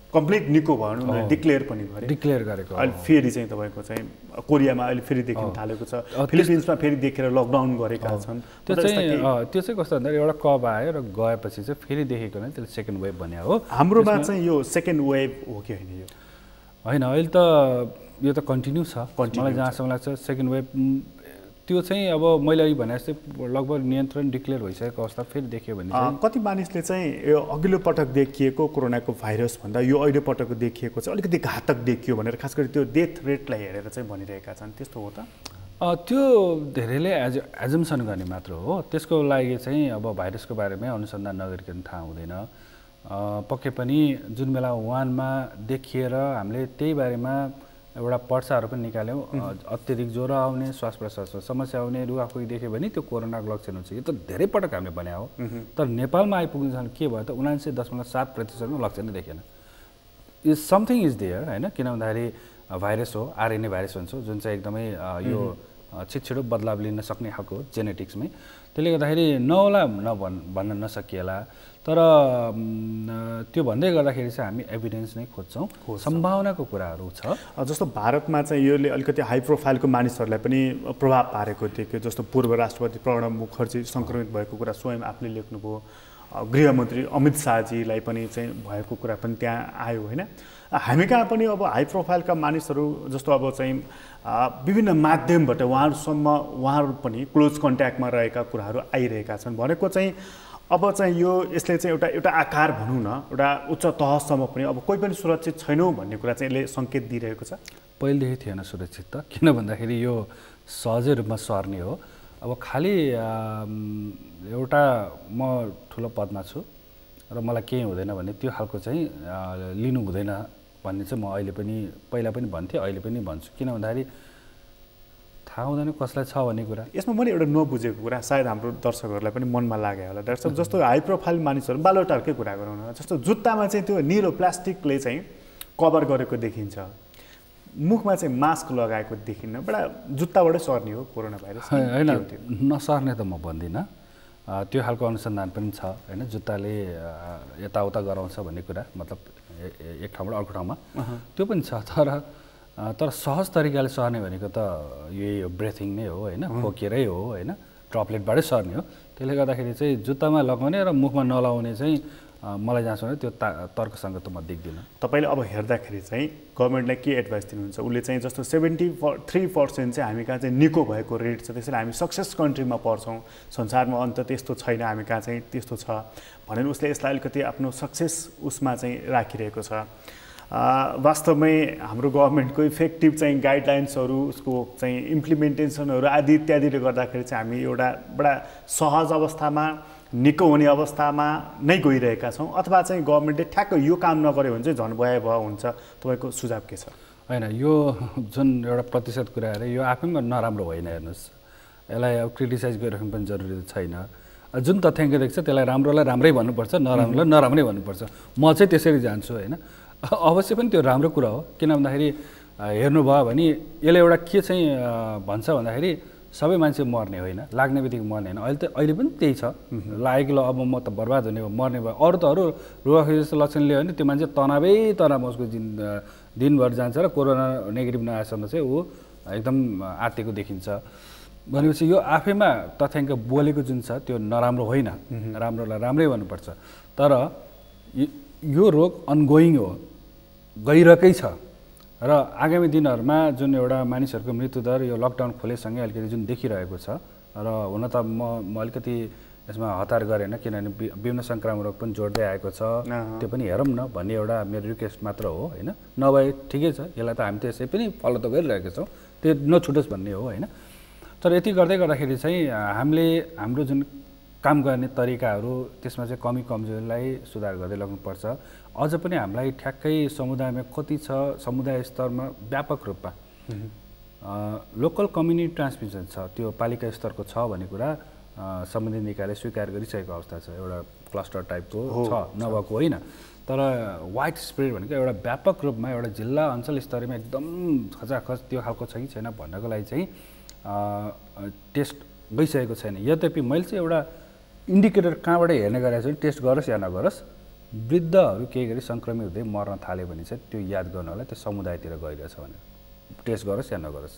कम्प्लिट निको भयो, डिक्लेयर पनि गरेको। अहिले फेरि चाहिँ तपाईँको चाहिँ कोरियामा अहिले फेरि देखिन थालेको छ, फिलिपिन्समा फेरि देखेर लकडाउन गरेका छन्। त्यो चाहिँ कस्तो भन्दाखेरि एउटा कब आयो र गएपछि चाहिँ फेरि देखेको नै त्यसले सेकेन्ड वेभ भन्या हो। हाम्रोमा चाहिँ यो सेकेन्ड वेभ हो कि होइन? यो होइन, अहिले त यो त कन्टिन्यू छ। मलाई जहाँसम्म लाग्छ सेकेन्ड वेभ त्यो चाहिँ अब मैले अघि भने जस्तै लगभग नियन्त्रण डिक्लेयर भइसकेको अवस्था फेरि देखियो भने कति मानिसले चाहिँ यो अघिल्लो पटक देखिएको कोरोनाको भाइरस भन्दा यो अहिले पटक देखिएको चाहिँ अलिकति घातक देखियो भनेर खास गरी त्यो डेथ रेटलाई हेरेर चाहिँ भनिरहेका छन्, त्यस्तो हो त? त्यो धेरैले एजम्सन गर्ने मात्र हो। त्यसको लागि चाहिँ अब भाइरसको बारेमा अनुसन्धान नगरिकन थाहा हुँदैन। पक्कै पनि जुन बेला वुहानमा देखिएर हामीले त्यही बारेमा एउटा पर्चाहरू पनि निकाल्यौँ, अत्यधिक ज्वरो आउने, श्वास प्रश्वासमा समस्या आउने, रुगाखोकी देख्यो भने त्यो कोरोनाको लक्षण हुन्छ। यो त धेरै पटक हामीले भने हो। तर नेपालमा आइपुग्नु के भयो त 79.7% लक्षण नै देखेन। समथिङ इज देयर, होइन? किन भन्दाखेरि भाइरस हो, आरएनए भाइरस भन्छौँ, जुन चाहिँ एकदमै यो छिटो बदलाव लिन सक्ने खालको जेनेटिक्समै। त्यसले गर्दाखेरि नहोला भन्न नसकिएला। तर त्यो भन्दै गर्दाखेरि चाहिँ हामी एभिडेन्स नै खोज्छौँ, सम्भावनाको कुराहरू छ। जस्तो भारतमा चाहिँ योले अलिकति हाई प्रोफाइलको मानिसहरूलाई पनि प्रभाव पारेको थियो। जस्तो पूर्व राष्ट्रपति प्रणब मुखर्जी सङ्क्रमित भएको कुरा स्वयं आफूले लेख्नुभयो। गृहमन्त्री अमित शाहजीलाई पनि चाहिँ भएको कुरा पनि त्यहाँ आयो, होइन? हामी कहाँ पनि अब हाई प्रोफाइलका मानिसहरू जस्तो अब चाहिँ विभिन्न माध्यमबाट उहाँहरू पनि क्लोज कन्ट्याक्टमा रहेका कुराहरू आइरहेका छन्। भनेको चाहिँ अब चाहिँ यसले चाहिँ एउटा आकार भनौँ न, एउटा उच्च तहसम्म पनि अब कोही पनि सुरक्षित छैनौँ भन्ने कुरा चाहिँ यसले सङ्केत दिइरहेको छ। पहिलेदेखि थिएन सुरक्षित त, किन भन्दाखेरि यो सहजै रूपमा सर्ने हो। अब खालि एउटा म ठुलो पदमा छु र मलाई केही हुँदैन भने त्यो खालको चाहिँ लिनु हुँदैन भन्ने चाहिँ म अहिले पनि पहिला पनि भन्थेँ, अहिले पनि भन्छु। किन भन्दाखेरि थाहा हुँदैन कसलाई छ भन्ने कुरा। यसमा मैले एउटा नबुझेको कुरा सायद हाम्रो दर्शकहरूलाई पनि मनमा लाग्यो होला डाक्टर साहब। जस्तो हाई प्रोफाइल मानिसहरू बालोटारकै कुरा गरौँ न, जस्तो जुत्तामा चाहिँ त्यो निलो प्लास्टिकले चाहिँ कभर गरेको देखिन्छ, मुखमा चाहिँ मास्क लगाएको देखिन्न, बडा जुत्ताबाटै सर्ने हो कोरोना भाइरस? होइन, नसर्ने त म भन्दिनँ। त्यो खालको अनुसन्धान पनि छ, होइन? जुत्ताले यताउता गराउँछ भन्ने कुरा, मतलब एक ठाउँबाट अर्को ठाउँमा त्यो पनि छ। तर सहज तरिकाले सर्ने भनेको त यही हो, ब्रेथिङ नै हो, होइन? खोकेरै हो, होइन? ड्रपलेटबाटै सर्ने हो। त्यसले गर्दाखेरि चाहिँ जुत्तामा लगाउने र मुखमा नलाउने चाहिँ मलाई जहाँसम्म त्यो तर्कसँग त म देख्दिनँ। तपाईँले अब हेर्दाखेरि चाहिँ गभर्मेन्टलाई के एडभाइस दिनुहुन्छ? उसले चाहिँ जस्तो 73% चाहिँ हामी कहाँ चाहिँ निको भएको रेट छ, त्यसैले हामी सक्सेस कन्ट्रीमा पर्छौँ, संसारमा अन्त त्यस्तो छैन, हामी कहाँ चाहिँ त्यस्तो छ भनेर उसले यसलाई अलिकति आफ्नो सक्सेस उसमा चाहिँ राखिरहेको छ। वास्तवमै हाम्रो गभर्मेन्टको इफेक्टिभ चाहिँ गाइडलाइन्सहरू, उसको चाहिँ इम्प्लिमेन्टेसनहरू आदि इत्यादिले गर्दाखेरि चाहिँ हामी एउटा बडा सहज अवस्थामा, निको हुने अवस्थामा नै गइरहेका छौँ, अथवा चाहिँ गभर्मेन्टले ठ्याक्क यो काम नगर्यो भने चाहिँ झन् भए हुन्छ। तपाईँको सुझाव के छ? होइन, यो जुन एउटा प्रतिशत कुरा अरे यो आफैमा नराम्रो होइन। हेर्नुहोस्, यसलाई अब क्रिटिसाइज गरिराख्नु पनि जरुरी छैन। जुन तथ्याङ्क देख्छ त्यसलाई राम्रोलाई राम्रै भन्नुपर्छ, नराम्रोलाई नराम्रै भन्नुपर्छ। म चाहिँ त्यसरी जान्छु होइन। अवश्य पनि त्यो राम्रो कुरा हो, किन भन्दाखेरि हेर्नुभयो भने यसले एउटा के चाहिँ भन्छ भन्दाखेरि सबै मान्छे मर्ने होइन, लाग्ने बित्तिकै मर्ने होइन। अहिले पनि त्यही छ, लागेको ल अब म त बर्बाद हुने भयो, मर्ने भयो। अरू त रुगाखोकी जस्तो लक्षण लियो भने त्यो मान्छे तनावमा उसको दिनभर जान्छ र कोरोना नेगेटिभ नआएसम्म चाहिँ ऊ एकदम आत्तिएको देखिन्छ। भनेपछि यो आफैमा तथ्याङ्क बोलेको जुन छ त्यो नराम्रो होइन, राम्रोलाई राम्रै भन्नुपर्छ। तर यो रोग अनगोइङ हो, गइरहेकै छ र आगामी दिनहरूमा जुन एउटा मानिसहरूको मृत्युदर यो लकडाउन खोलेसँगै अलिकति जुन देखिरहेको छ र हुन त म अलिकति यसमा हतार गरेन, किनभने विभिन्न सङ्क्रामक रोग पनि जोड्दै आएको छ, त्यो पनि हेरौँ न भन्ने एउटा मेरो रिक्वेस्ट मात्र हो होइन। नभए ठिकै छ, यसलाई त हामी त्यसै पनि फलो त गरिरहेका छौँ, त्यो नछुटोस् भन्ने हो होइन। तर यति गर्दै गर्दाखेरि चाहिँ हामीले हाम्रो जुन काम गर्ने तरिकाहरू त्यसमा चाहिँ कमी कमजोरीलाई सुधार गर्दै लाग्नुपर्छ। अझ पनि हामीलाई ठ्याक्कै समुदायमा कति छ, समुदाय स्तरमा व्यापक रूपमा लोकल कम्युनिटी ट्रान्समिसन छ, त्यो पालिका स्तरको छ भन्ने कुरा सम्बन्धित निकायले स्वीकार गरिसकेको अवस्था छ। एउटा क्लस्टर टाइपको छ, नभएको होइन। तर वाइड स्प्रेड भनेको एउटा व्यापक रूपमा एउटा जिल्ला अञ्चल स्तरमा एकदम खचाखच त्यो खालको छ कि छैन भन्नको लागि चाहिँ टेस्ट गइसकेको छैन। यद्यपि मैले चाहिँ एउटा इन्डिकेटर कहाँबाट हेर्ने गरेको छु, टेस्ट गरोस् या नगरोस्, वृद्धहरू केही गरी सङ्क्रमित हुँदै मर्न थाल्यो भने चाहिँ त्यो याद गर्नु होला त्यो समुदायतिर गइरहेछ भनेर, टेस्ट गरोस् या नगरोस्।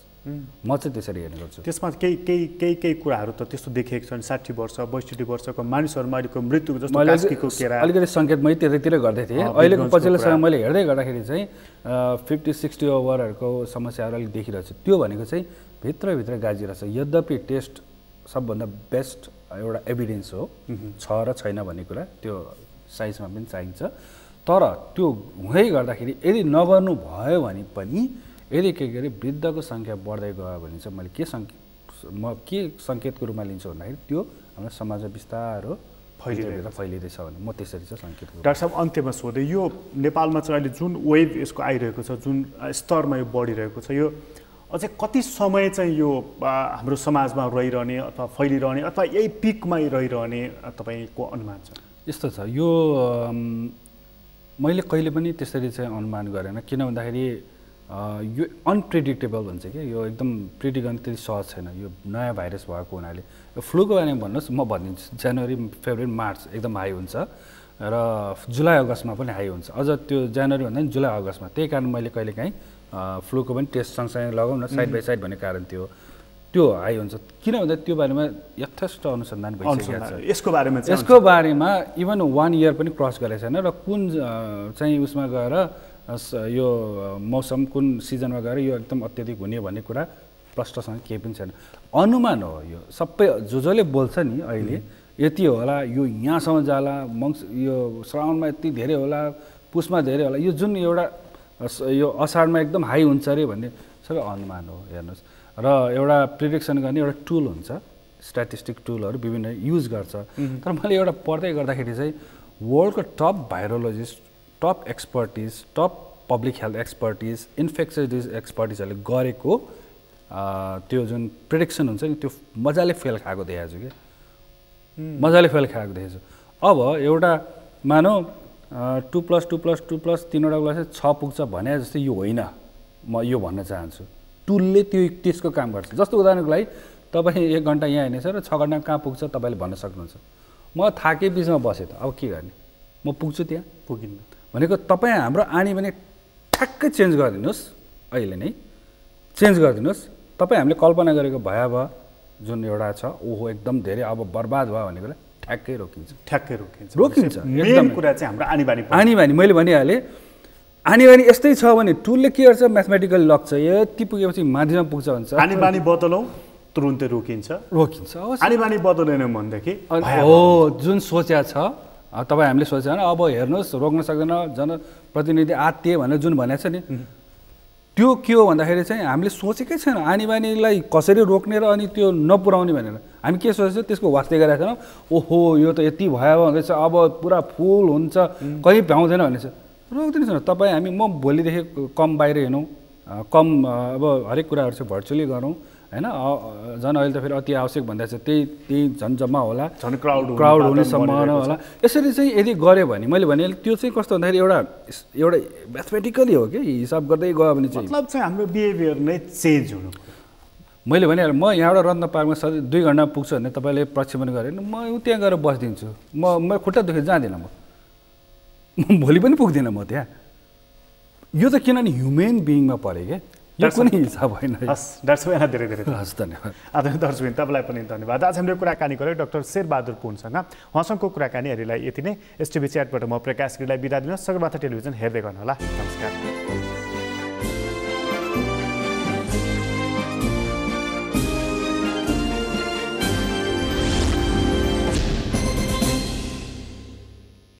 म चाहिँ त्यसरी हेर्ने गर्छु। त्यसमा केही कुराहरू त त्यस्तो देखेको छन्। 60 वर्ष 62 वर्षको मानिसहरूमा अहिलेको मृत्यु जस्तो कास्कीको केरा अलिकति सङ्केत मैले त्यतैतिर गर्दै थिएँ। अहिलेको पछिल्लो समय मैले हेर्दै गर्दाखेरि चाहिँ 50-60 ओभरहरूको समस्याहरू अलिक देखिरहेको छु। त्यो भनेको चाहिँ भित्रभित्र गाजिरहेछ। यद्यपि टेस्ट सबभन्दा बेस्ट एउटा एभिडेन्स हो, छ र छैन भन्ने कुरा त्यो साइन्समा पनि चाहिन्छ। तर त्यो हुँदै गर्दाखेरि यदि नगर्नु भयो भने पनि यदि के गरी वृद्धको सङ्ख्या बढ्दै गयो भने चाहिँ मैले म के सङ्केतको रूपमा लिन्छु भन्दाखेरि त्यो हाम्रो समाजमा बिस्तारो फैलिँदैछ भने म त्यसरी चाहिँ सङ्केत गर्छु। डाक्टर साहब, अन्त्यमा सोधेँ, यो नेपालमा चाहिँ अहिले जुन वेभ यसको आइरहेको छ, जुन स्तरमा यो बढिरहेको छ, यो अझै कति समय चाहिँ यो हाम्रो समाजमा रहिरहने अथवा फैलिरहने अथवा यही पिकमै रहिरहने तपाईँको अनुमान छ? यस्तो छ, यो मैले कहिले पनि त्यसरी चाहिँ अनुमान गरेन। किन भन्दाखेरि यो अनप्रेडिक्टेबल भन्छ कि, यो एकदम प्रिडिक्ट गर्न त्यति सहज छैन। यो नयाँ भाइरस भएको हुनाले यो फ्लूको बारेमा भन्नुहोस्, म भनिदिन्छु, जनवरी फेब्रुअरी मार्च एकदम हाई हुन्छ र जुलाई अगस्तमा पनि हाई हुन्छ। अझ त्यो जनवरी भन्दा पनि जुलाई अगस्तमा। त्यही कारण मैले कहिलेकाहीँ फ्लूको पनि टेस्ट सँगसँगै लगाउँ न साइड बाई साइड भन्ने कारण त्यो हाई हुन्छ। किन भन्दा त्यो बारेमा यथेष्ट अनुसन्धान भइसकेको छ। यसको बारेमा इभन 1 इयर पनि क्रस गरेको छैन र कुन चाहिँ उसमा गएर यो मौसम कुन सिजनमा गएर यो एकदम अत्याधिक हुने भन्ने कुरा प्रष्टसँग केही पनि छैन, अनुमान हो। यो सबै जसले बोल्छ नि अहिले यति होला, यो यहाँसम्म जाला, यो श्रावणमा यति धेरै होला, पुसमा धेरै होला, यो जुन एउटा यो असाढमा एकदम हाई हुन्छ अरे भन्ने सबै अनुमान हो। हेर्नुहोस्, र एउटा प्रिडिक्सन गर्ने एउटा टुल हुन्छ, स्ट्याटिस्टिक टुलहरू विभिन्न युज गर्छ। तर मैले एउटा पढ्दै गर्दाखेरि चाहिँ वर्ल्डको top virologist, top expertise, top public health expertise, infectious disease एक्सपर्टिजहरूले गरेको त्यो जुन प्रिडिक्सन हुन्छ नि त्यो मजाले फेल खाएको देखाएको छु कि, मजाले फेल खाएको देखेको छु। अब एउटा मानौ 2+2+2+ 3वटा गुला 6 पुग्छ भने जस्तै यो होइन, म यो भन्न चाहन्छु। टुलले त्यसको काम गर्छ। जस्तो उदाहरणको लागि तपाईँ 1 घन्टा यहाँ हिँड्नेछ र 6 घन्टा कहाँ पुग्छ तपाईँले भन्न सक्नुहुन्छ। म थाके बिचमा बसेँ त अब के गर्ने, म पुग्छु त्यहाँ पुगिन्न भनेको तपाईँ हाम्रो आनी भने ठ्याक्कै चेन्ज गरिदिनुहोस्, अहिले नै चेन्ज गरिदिनुहोस्। तपाईँ हामीले कल्पना गरेको भयावह जुन एउटा छ ओहो एकदम धेरै अब बर्बाद भयो भन्ने कुरा ठ्याक्कै रोकिन्छ रोकिन्छ मेन कुरा चाहिँ हाम्रो आनीबानी मैले भनिहालेँ आनीबानी यस्तै छ भने टुलले के गर्छ म्याथमेटिकल लक छ यति पुगेपछि माथिमा पुग्छ भन्छ आनीबानी बदलौँ तुरुन्तै रोकिन्छ आनीबानी बदलेन भनेदेखि हो जुन सोच्या छ तपाईँ हामीले सोचेन अब हेर्नुहोस् रोक्न सक्दैन जनप्रतिनिधि आत्तिए भनेर जुन भनेको छ नि त्यो के हो भन्दाखेरि चाहिँ हामीले सोचेकै छैन आनीबानीलाई कसरी रोक्ने र अनि त्यो नपुर्याउने भनेर हामी के सोचेको त्यसको वास्ते गरेका छैनौँ ओहो यो त यति भयो भन्दैछ अब पुरा फुल हुन्छ कहीँ भ्याउँदैन भनेछ रोक्दैन छैन तपाईँ हामी म भोलिदेखि कम बाहिर हिँडौँ कम अब हरेक कुराहरू चाहिँ भर्चुअली गरौँ हैन झन् अहिले त फेरि अति आवश्यक भन्दा चाहिँ त्यही झन् जम्मा होला झन् क्राउड हुने सम्भावना होला यसरी चाहिँ यदि गऱ्यो भने मैले भने त्यो चाहिँ कस्तो भन्दाखेरि एउटा म्याथमेटिकली हो कि हिसाब गर्दै गयो भने चाहिँ मतलब चाहिँ हाम्रो बिहेभियर नै चेन्ज हुनु मैले भनिहालेँ म यहाँबाट रत्न पार्कमा सधैँ 2 घन्टा पुग्छु भने तपाईँले प्रक्षेपण गरेर म त्यहाँ गएर बसिदिन्छु म खुट्टा दुखेर जाँदिनँ म भोलि पनि पुग्दिनँ म त्यहाँ यो त किनभने ह्युमेन बिइङमा पऱ्यो क्या यो कुनै हिसाब होइन हस् डाक्टर साहब धेरै धेरै हस् धन्यवाद आदरणीय दर्शकबिन तपाईँलाई पनि धन्यवाद आज हामीले कुराकानी गऱ्यौँ डाक्टर शेरबहादुर पुनसँग उहाँसँगको कुराकानीहरूलाई यति नै एसटिभी च्याटबाट म प्रकाश गिरीलाई बिदा दिनुहोस् सगरमाथा टेलिभिजन हेर्दै गर्नुहोला नमस्कार